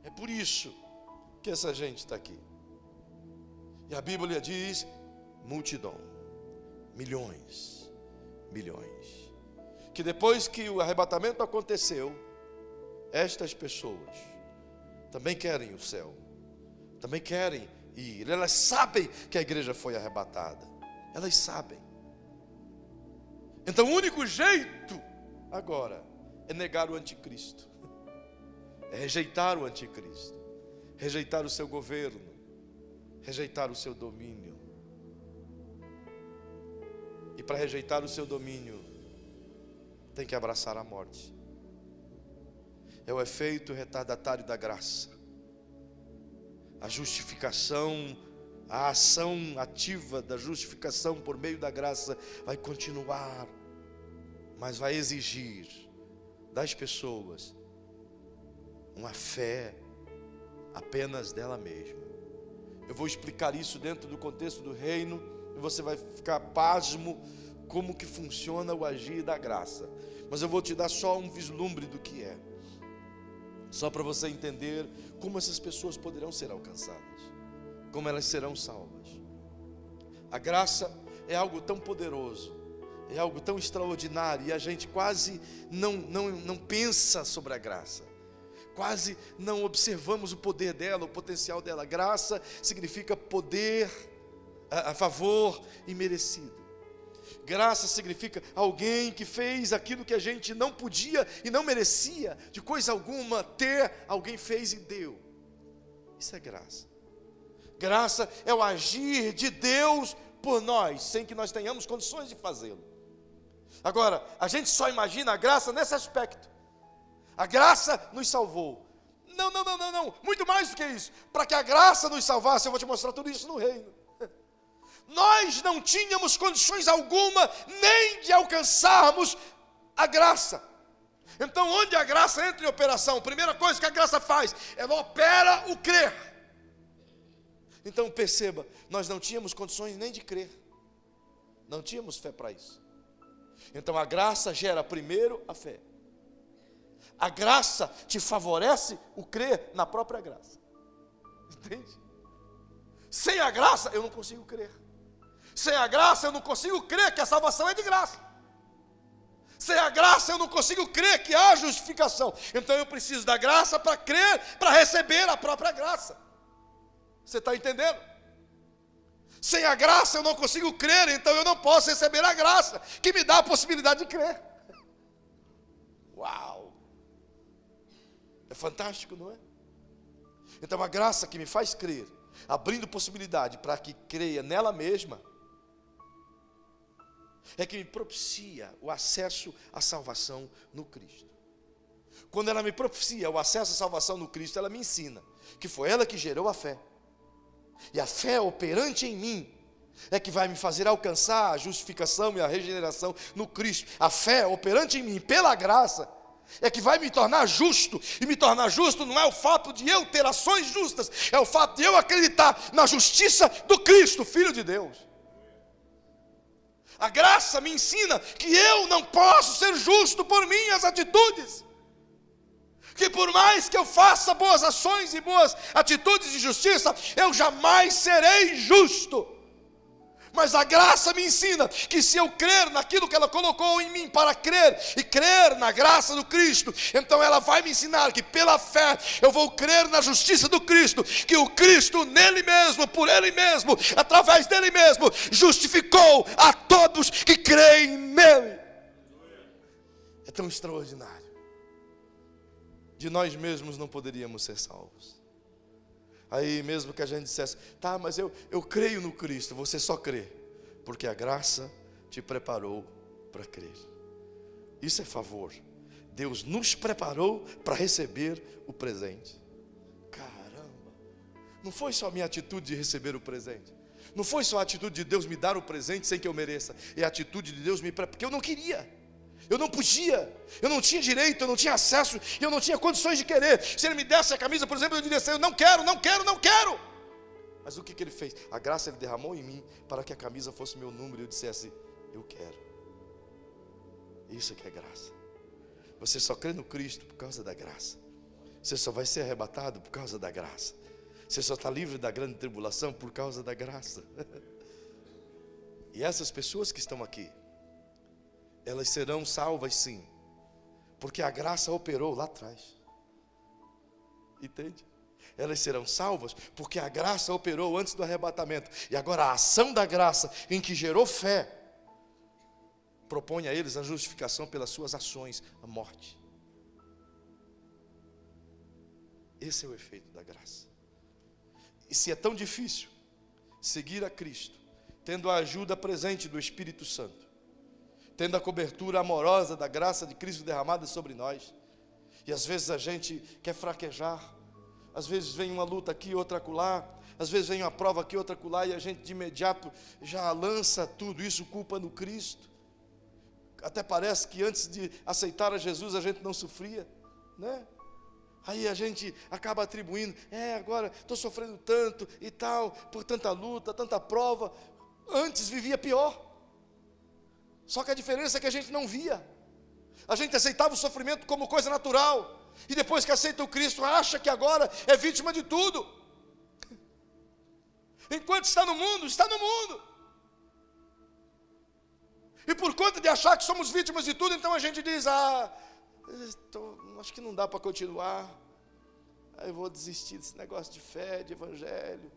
É por isso que essa gente está aqui. E a Bíblia diz multidão, milhões. Que depois que o arrebatamento aconteceu, estas pessoas também querem o céu. também querem ir. Elas sabem que a igreja foi arrebatada. Elas sabem. Então o único jeito agora é negar o anticristo. É rejeitar o anticristo. Rejeitar o seu governo. Rejeitar o seu domínio. E para rejeitar o seu domínio, tem que abraçar a morte. É o efeito retardatário da graça. A justificação, a ação ativa da justificação por meio da graça vai continuar, mas vai exigir das pessoas uma fé apenas dela mesma. Eu vou explicar isso dentro do contexto do reino e você vai ficar pasmo como que funciona o agir da graça. Mas eu vou te dar só um vislumbre do que é, só para você entender como essas pessoas poderão ser alcançadas, como elas serão salvas. A graça é algo tão poderoso, é algo tão extraordinário, e a gente quase não pensa sobre a graça, quase não observamos o poder dela, o potencial dela. Graça significa poder a favor imerecido. Graça significa alguém que fez aquilo que a gente não podia e não merecia de coisa alguma ter, alguém fez e deu. Isso é graça. Graça é o agir de Deus por nós, sem que nós tenhamos condições de fazê-lo. Agora, a gente só imagina a graça nesse aspecto. A graça nos salvou. Não, muito mais do que isso. Para que a graça nos salvasse, eu vou te mostrar tudo isso no reino. Nós não tínhamos condições alguma nem de alcançarmos a graça. Então, onde a graça entra em operação, a primeira coisa que a graça faz, ela opera o crer. Então perceba, nós não tínhamos condições nem de crer, não tínhamos fé para isso. Então a graça gera primeiro a fé. A graça te favorece o crer na própria graça. Entende? Sem a graça eu não consigo crer. Sem a graça eu não consigo crer que a salvação é de graça. Sem a graça eu não consigo crer que há justificação. Então eu preciso da graça para crer, para receber a própria graça. Você está entendendo? Sem a graça eu não consigo crer, então eu não posso receber a graça que me dá a possibilidade de crer. Uau! É fantástico, não é? Então a graça que me faz crer, abrindo possibilidade para que creia nela mesma, é que me propicia o acesso à salvação no Cristo. Quando ela me propicia o acesso à salvação no Cristo, ela me ensina que foi ela que gerou a fé. E a fé operante em mim é que vai me fazer alcançar a justificação e a regeneração no Cristo. A fé operante em mim pela graça é que vai me tornar justo. E me tornar justo não é o fato de eu ter ações justas, é o fato de eu acreditar na justiça do Cristo, Filho de Deus. A graça me ensina que eu não posso ser justo por minhas atitudes, que por mais que eu faça boas ações e boas atitudes de justiça, eu jamais serei justo. Mas a graça me ensina que se eu crer naquilo que ela colocou em mim para crer, e crer na graça do Cristo, então ela vai me ensinar que pela fé eu vou crer na justiça do Cristo, que o Cristo nele mesmo, por ele mesmo, através dele mesmo, justificou a todos que creem nele. É tão extraordinário. De nós mesmos não poderíamos ser salvos. Aí mesmo que a gente dissesse, tá, mas eu creio no Cristo, você só crê, porque a graça te preparou para crer. Isso é favor. Deus nos preparou para receber o presente. Caramba, não foi só a minha atitude de receber o presente, não foi só a atitude de Deus me dar o presente sem que eu mereça, é a atitude de Deus me preparar, porque eu não queria. Eu não podia, eu não tinha direito, eu não tinha acesso, eu não tinha condições de querer. Se ele me desse a camisa, por exemplo, eu diria assim, eu não quero. Mas o que ele fez? A graça ele derramou em mim para que a camisa fosse meu número e eu dissesse, eu quero. Isso que é graça. Você só crê no Cristo por causa da graça. Você só vai ser arrebatado por causa da graça. Você só está livre da grande tribulação por causa da graça. E essas pessoas que estão aqui, elas serão salvas sim, porque a graça operou lá atrás. Entende? elas serão salvas porque a graça operou antes do arrebatamento. E agora a ação da graça, em que gerou fé, propõe a eles a justificação pelas suas ações, a morte. Esse é o efeito da graça. E se é tão difícil seguir a Cristo, tendo a ajuda presente do Espírito Santo, tendo a cobertura amorosa da graça de Cristo derramada sobre nós, e às vezes a gente quer fraquejar, às vezes vem uma luta aqui, outra acolá, às vezes vem uma prova aqui, outra acolá, e a gente de imediato já lança tudo isso, culpa no Cristo. Até parece que antes de aceitar a Jesus a gente não sofria, né? Aí a gente acaba atribuindo, agora estou sofrendo tanto e tal, por tanta luta, tanta prova. Antes vivia pior. Só que a diferença é que a gente não via. A gente aceitava o sofrimento como coisa natural. E depois que aceita o Cristo, acha que agora é vítima de tudo. Enquanto está no mundo, está no mundo. E por conta de achar que somos vítimas de tudo, então a gente diz, acho que não dá para continuar. Aí eu vou desistir desse negócio de fé, de evangelho.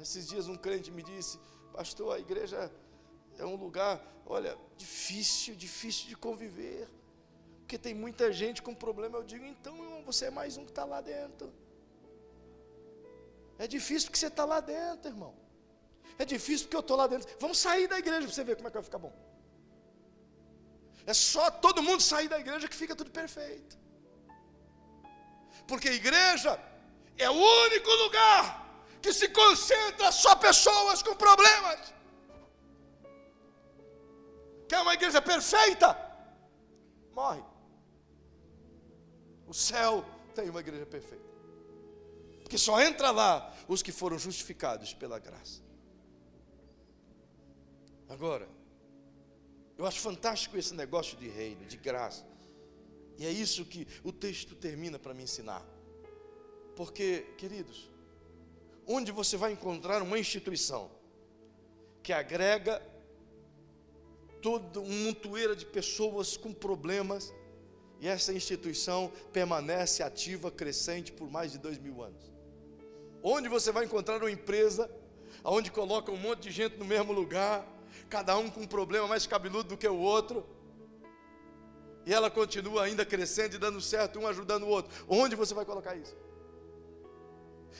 Esses dias um crente me disse, pastor, a igreja é um lugar, olha, difícil de conviver. Porque tem muita gente com problema. Eu digo, então, irmão, você é mais um que está lá dentro. É difícil porque você está lá dentro, irmão. É difícil porque eu estou lá dentro. Vamos sair da igreja para você ver como é que vai ficar bom. É só todo mundo sair da igreja que fica tudo perfeito. Porque a igreja é o único lugar que se concentra só pessoas com problemas. Quer uma igreja perfeita? Morre. O céu tem uma igreja perfeita. Porque só entra lá os que foram justificados pela graça. Agora, eu acho fantástico esse negócio de reino, de graça. E é isso que o texto termina para me ensinar. Porque, queridos, onde você vai encontrar uma instituição que agrega toda uma montoeira de pessoas com problemas, e essa instituição permanece ativa, crescente por mais de 2000 anos. Onde você vai encontrar uma empresa onde coloca um monte de gente no mesmo lugar, cada um com um problema mais cabeludo do que o outro, e ela continua ainda crescendo e dando certo, um ajudando o outro. Onde você vai colocar isso?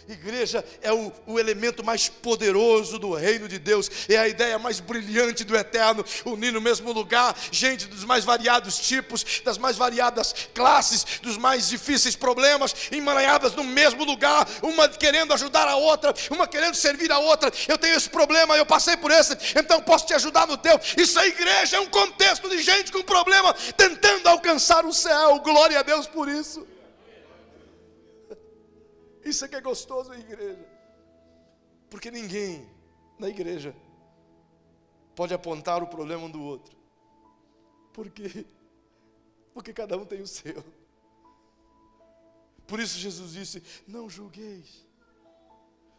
Igreja é o elemento mais poderoso do reino de Deus, é a ideia mais brilhante do eterno, unir no mesmo lugar gente dos mais variados tipos, das mais variadas classes, dos mais difíceis problemas, emaranhadas no mesmo lugar, uma querendo ajudar a outra, uma querendo servir a outra. Eu tenho esse problema, eu passei por esse, então posso te ajudar no teu. Isso é igreja, é um contexto de gente com problema, tentando alcançar o céu. Glória a Deus por isso. Isso é que é gostoso na igreja. Porque ninguém na igreja pode apontar o problema um do outro. Por quê? Porque cada um tem o seu. Por isso Jesus disse, não julgueis.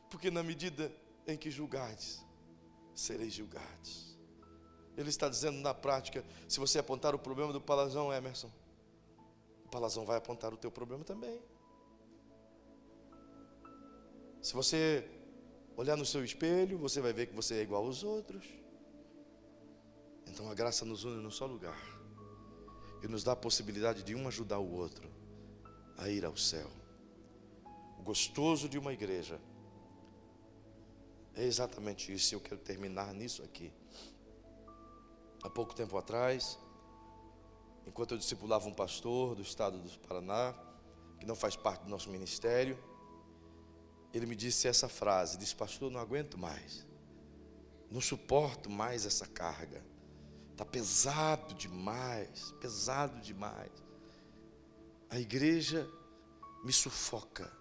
Porque na medida em que julgardes, sereis julgados. Ele está dizendo na prática, se você apontar o problema do Palazão, Emerson, o Palazão vai apontar o teu problema também. Se você olhar no seu espelho, você vai ver que você é igual aos outros. Então a graça nos une num só lugar e nos dá a possibilidade de um ajudar o outro a ir ao céu. O gostoso de uma igreja é exatamente isso. Eu quero terminar nisso aqui. Há pouco tempo atrás, enquanto eu discipulava um pastor do estado do Paraná, que não faz parte do nosso ministério, ele me disse essa frase, disse, pastor, não aguento mais, não suporto mais essa carga, está pesado demais, a igreja me sufoca,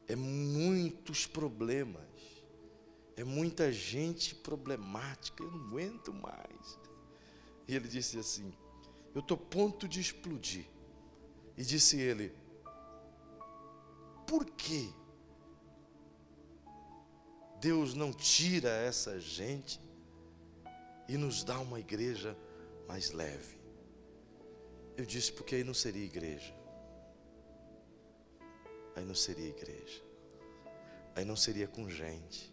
é muitos problemas, é muita gente problemática, eu não aguento mais. E ele disse assim, eu estou a ponto de explodir. E disse ele, por que Deus não tira essa gente e nos dá uma igreja mais leve? Eu disse, porque aí não seria igreja. aí não seria igreja. Aí não seria com gente.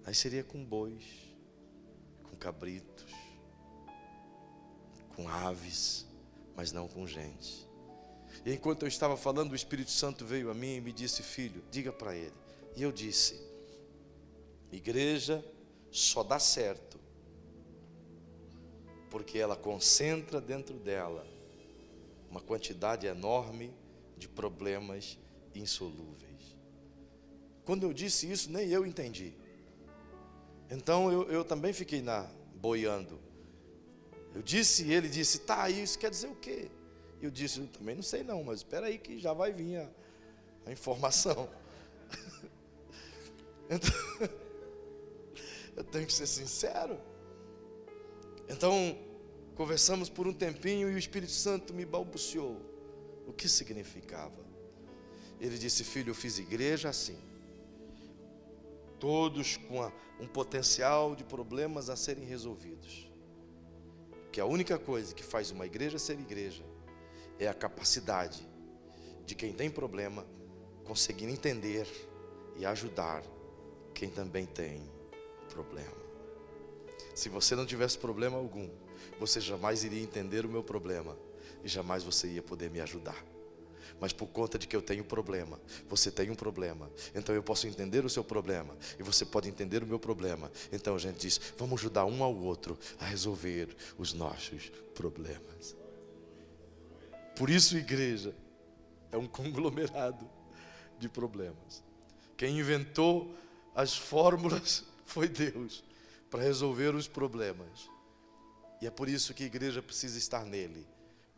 Aí seria com bois, com cabritos, com aves, mas não com gente. E enquanto eu estava falando, o Espírito Santo veio a mim e me disse: filho, diga para ele. E eu disse: igreja só dá certo porque ela concentra dentro dela uma quantidade enorme de problemas insolúveis. Quando eu disse isso, nem eu entendi. Então eu também fiquei boiando. Eu disse, e ele disse: tá, isso quer dizer o quê? Eu disse: eu também não sei não, mas espera aí que já vai vir a informação. Então, eu tenho que ser sincero. Então, conversamos por um tempinho e o Espírito Santo me balbuciou o que significava. Ele disse: filho, eu fiz igreja assim, todos com um potencial de problemas a serem resolvidos. Que a única coisa que faz uma igreja ser igreja é a capacidade de quem tem problema conseguir entender e ajudar quem também tem problema. Se você não tivesse problema algum, você jamais iria entender o meu problema e jamais você ia poder me ajudar. Mas por conta de que eu tenho problema, você tem um problema, então eu posso entender o seu problema e você pode entender o meu problema. Então a gente diz: vamos ajudar um ao outro a resolver os nossos problemas. Por isso, igreja é um conglomerado de problemas. Quem inventou as fórmulas foi Deus para resolver os problemas. E é por isso que a igreja precisa estar nele,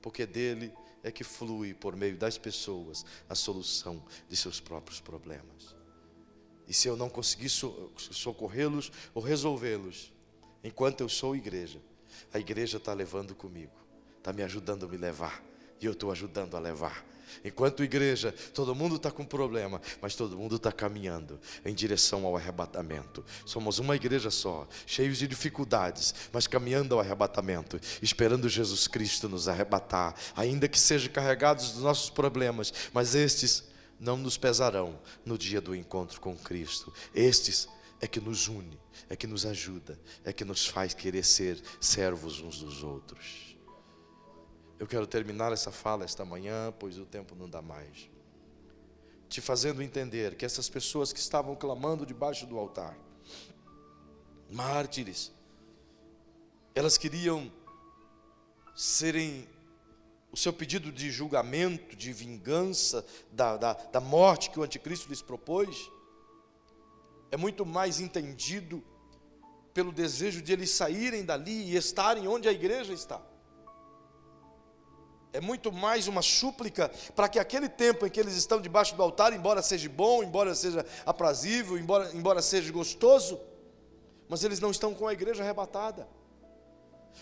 porque dele é que flui por meio das pessoas a solução de seus próprios problemas. E se eu não conseguir socorrê-los ou resolvê-los, enquanto eu sou igreja, a igreja está levando comigo, está me ajudando a me levar, e eu estou ajudando a levar. Enquanto igreja, todo mundo está com problema, mas todo mundo está caminhando em direção ao arrebatamento. Somos uma igreja só, cheios de dificuldades, mas caminhando ao arrebatamento, esperando Jesus Cristo nos arrebatar, ainda que sejam carregados dos nossos problemas, mas estes não nos pesarão no dia do encontro com Cristo. Estes é que nos une, é que nos ajuda, é que nos faz querer ser servos uns dos outros. Eu quero terminar essa fala esta manhã, pois o tempo não dá mais, te fazendo entender que essas pessoas que estavam clamando debaixo do altar, mártires, elas queriam serem, o seu pedido de julgamento, de vingança da morte que o anticristo lhes propôs, é muito mais entendido pelo desejo de eles saírem dali e estarem onde a igreja está. É muito mais uma súplica para que aquele tempo em que eles estão debaixo do altar, embora seja bom, embora seja aprazível, embora seja gostoso, mas eles não estão com a igreja arrebatada.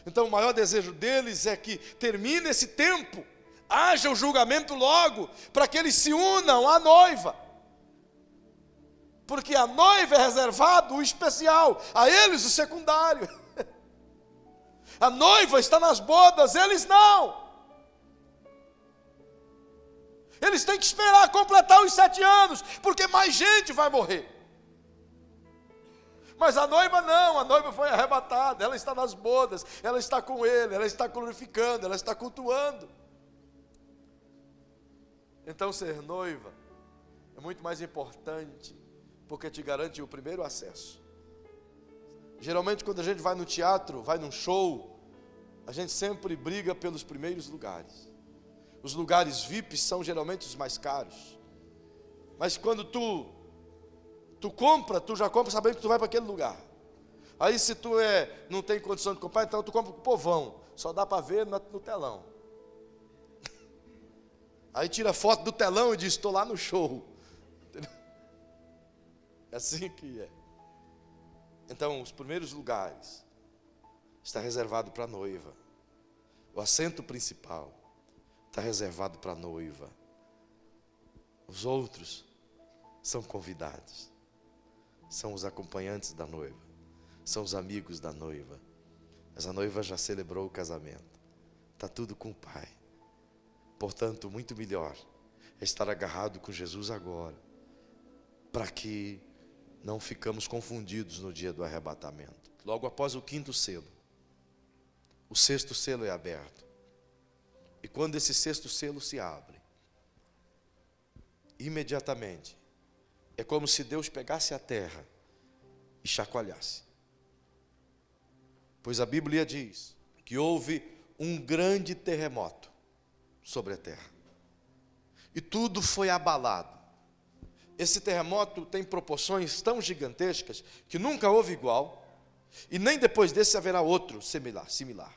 Então o maior desejo deles é que termine esse tempo, haja o julgamento logo, para que eles se unam à noiva. Porque a noiva é reservado o especial, a eles o secundário. A noiva está nas bodas, eles não. Eles têm que esperar completar os 7 anos, porque mais gente vai morrer. Mas a noiva não, a noiva foi arrebatada, ela está nas bodas, ela está com ele, ela está glorificando, ela está cultuando. Então ser noiva é muito mais importante, porque te garante o primeiro acesso. Geralmente quando a gente vai no teatro, vai num show, a gente sempre briga pelos primeiros lugares. Os lugares VIPs são geralmente os mais caros. Mas quando tu compra, tu já compra sabendo que tu vai para aquele lugar. Aí se tu não tem condição de comprar, então tu compra com o povão. Só dá para ver no telão. Aí tira foto do telão e diz: estou lá no show. É assim que é. Então os primeiros lugares está reservado para a noiva. O assento principal está reservado para a noiva. Os outros são convidados, são os acompanhantes da noiva, são os amigos da noiva. Mas a noiva já celebrou o casamento, está tudo com o Pai. Portanto, muito melhor é estar agarrado com Jesus agora, para que não ficamos confundidos no dia do arrebatamento. Logo após o quinto selo, o sexto selo é aberto. E quando esse sexto selo se abre, imediatamente, é como se Deus pegasse a terra e chacoalhasse. Pois a Bíblia diz que houve um grande terremoto sobre a terra. E tudo foi abalado. Esse terremoto tem proporções tão gigantescas que nunca houve igual, e nem depois desse haverá outro similar.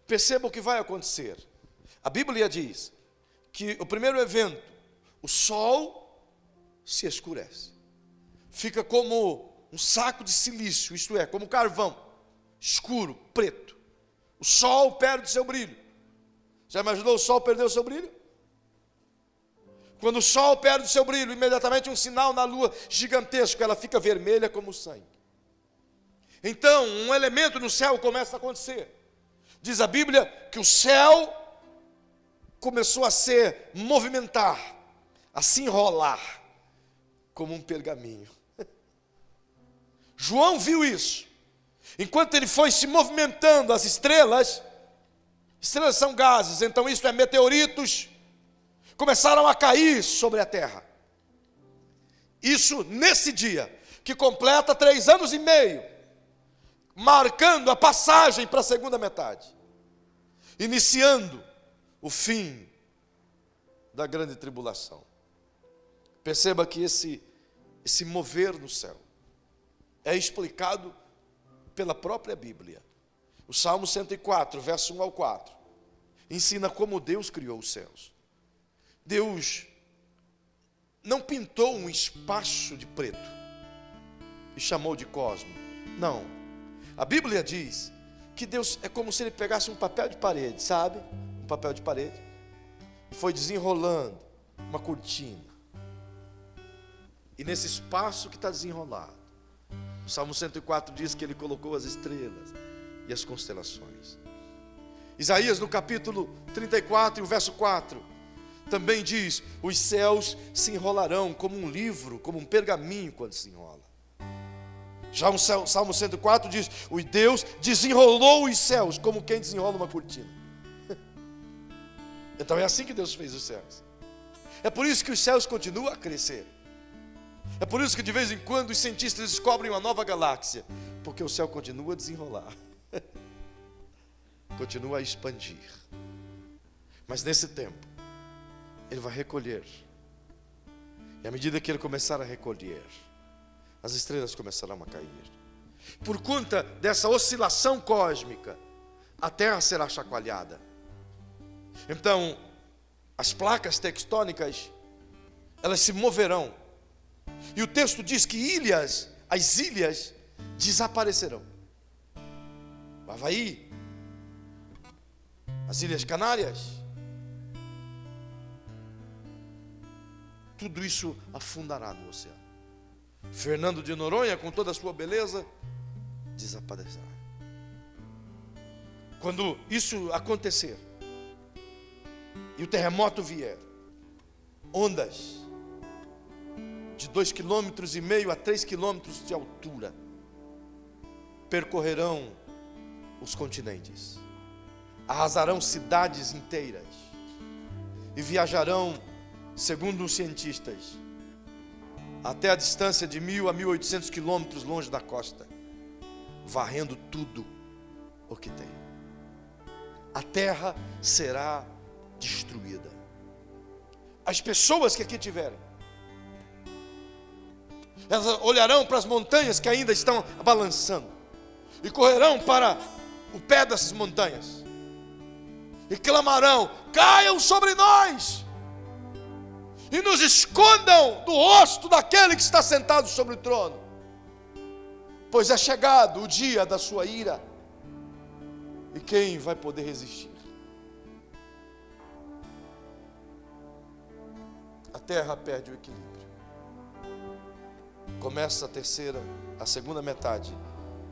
Perceba o que vai acontecer. A Bíblia diz que o primeiro evento, o sol se escurece. Fica como um saco de silício, isto é, como carvão, escuro, preto. O sol perde seu brilho. Já imaginou o sol perder o seu brilho? Quando o sol perde o seu brilho, imediatamente um sinal na lua gigantesco, ela fica vermelha como sangue. Então, um elemento no céu começa a acontecer. Diz a Bíblia que o céu começou a se movimentar, a se enrolar, como um pergaminho. João viu isso. Enquanto ele foi se movimentando, as estrelas são gases, então isso é meteoritos, começaram a cair sobre a terra. Isso nesse dia, que completa 3 anos e meio, marcando a passagem para a segunda metade, iniciando o fim da grande tribulação. Perceba que esse mover no céu é explicado pela própria Bíblia. O Salmo 104, verso 1 ao 4, ensina como Deus criou os céus. Deus não pintou um espaço de preto e chamou de cosmo. Não. A Bíblia diz que Deus é como se ele pegasse um papel de parede, sabe? Um papel de parede. E foi desenrolando uma cortina. E nesse espaço que está desenrolado, o Salmo 104 diz que ele colocou as estrelas e as constelações. Isaías no capítulo 34 e o verso 4 também diz: os céus se enrolarão como um livro, como um pergaminho quando se enrola. Já o Salmo 104 diz: o Deus desenrolou os céus como quem desenrola uma cortina. Então é assim que Deus fez os céus. É por isso que os céus continuam a crescer. É por isso que de vez em quando os cientistas descobrem uma nova galáxia, porque o céu continua a desenrolar, continua a expandir. Mas nesse tempo, ele vai recolher. E à medida que ele começar a recolher, as estrelas começarão a cair. Por conta dessa oscilação cósmica, a Terra será chacoalhada. Então, as placas tectônicas, elas se moverão. E o texto diz que as ilhas desaparecerão. O Havaí, as Ilhas Canárias, tudo isso afundará no oceano. Fernando de Noronha, com toda a sua beleza, desaparecerá. Quando isso acontecer e o terremoto vier, ondas de 2,5 km a 3 km de altura percorrerão os continentes, arrasarão cidades inteiras e viajarão, segundo os cientistas, até a distância de 1.000 a 1.800 quilômetros longe da costa, varrendo tudo o que tem. A terra será destruída. As pessoas que aqui tiverem, elas olharão para as montanhas que ainda estão balançando e correrão para o pé dessas montanhas e clamarão: caiam sobre nós e nos escondam do rosto daquele que está sentado sobre o trono, pois é chegado o dia da sua ira, e quem vai poder resistir? A terra perde o equilíbrio. Começa a segunda metade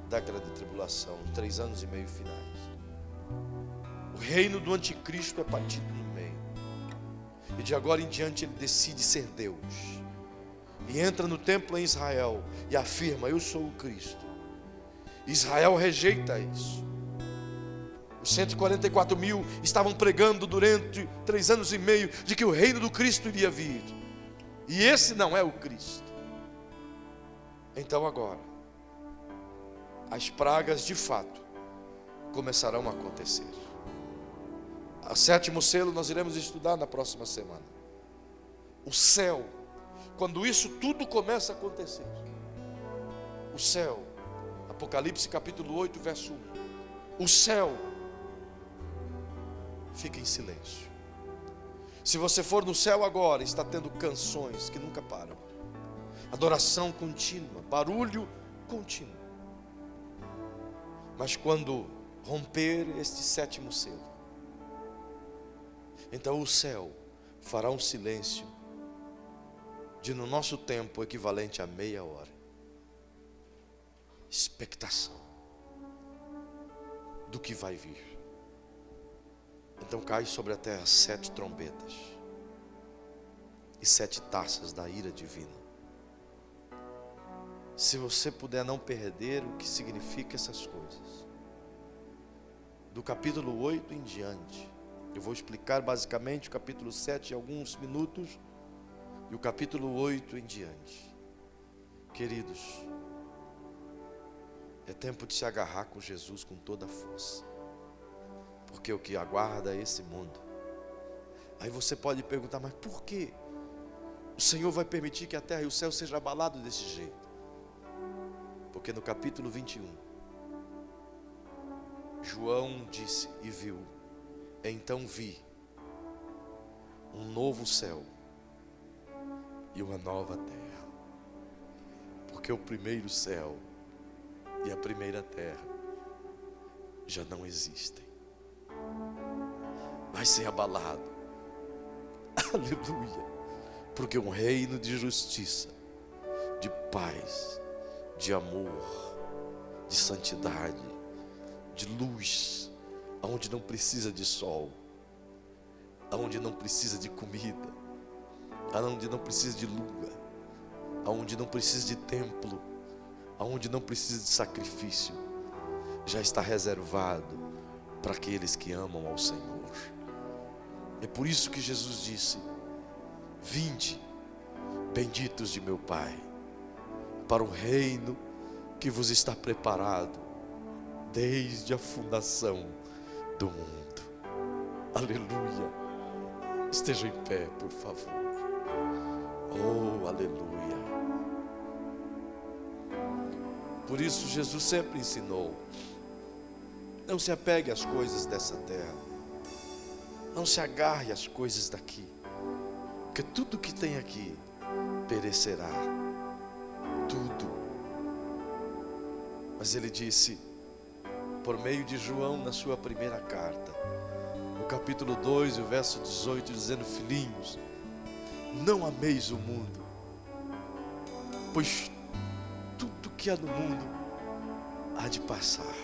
da grande tribulação, 3 anos e meio finais. O reino do anticristo é partido no meio. E de agora em diante ele decide ser Deus. E entra no templo em Israel e afirma: eu sou o Cristo. Israel rejeita isso. Os 144 mil estavam pregando durante 3 anos e meio de que o reino do Cristo iria vir. E esse não é o Cristo. Então agora, as pragas de fato começarão a acontecer. O 7º selo nós iremos estudar na próxima semana. O céu, quando isso tudo começa a acontecer, o céu, Apocalipse capítulo 8, verso 1, o céu fica em silêncio. Se você for no céu agora, está tendo canções que nunca param, adoração contínua, barulho contínuo. Mas quando romper este 7º selo, então o céu fará um silêncio de, no nosso tempo, equivalente a meia hora. Expectação do que vai vir. Então cai sobre a terra 7 trombetas e 7 taças da ira divina. Se você puder não perder o que significa essas coisas, do capítulo 8 em diante, eu vou explicar basicamente o capítulo 7 em alguns minutos, e o capítulo 8 em diante. Queridos, é tempo de se agarrar com Jesus com toda a força, porque o que aguarda é esse mundo. Aí você pode perguntar: mas por que o Senhor vai permitir que a terra e o céu sejam abalados desse jeito? Porque no capítulo 21, João disse e viu: então vi um novo céu e uma nova terra, porque o primeiro céu e a primeira terra já não existem, vai ser abalado. Aleluia. Porque um reino de justiça, de paz, de amor, de santidade, de luz, aonde não precisa de sol, aonde não precisa de comida, aonde não precisa de lua, aonde não precisa de templo, aonde não precisa de sacrifício, já está reservado para aqueles que amam ao Senhor. É por isso que Jesus disse: vinde, benditos de meu Pai, para o reino que vos está preparado desde a fundação do mundo. Aleluia. Esteja em pé, por favor. Oh, aleluia. Por isso Jesus sempre ensinou: não se apegue às coisas dessa terra, não se agarre às coisas daqui, porque tudo que tem aqui perecerá, tudo. Mas ele disse, por meio de João, na sua primeira carta, no capítulo 2, o verso 18, dizendo: filhinhos, não ameis o mundo, pois tudo que há no mundo há de passar,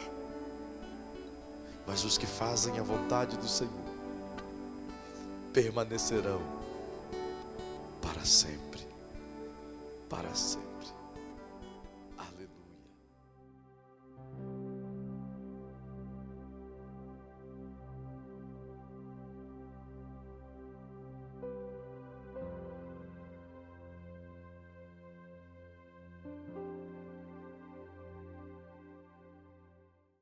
mas os que fazem a vontade do Senhor permanecerão para sempre, para sempre.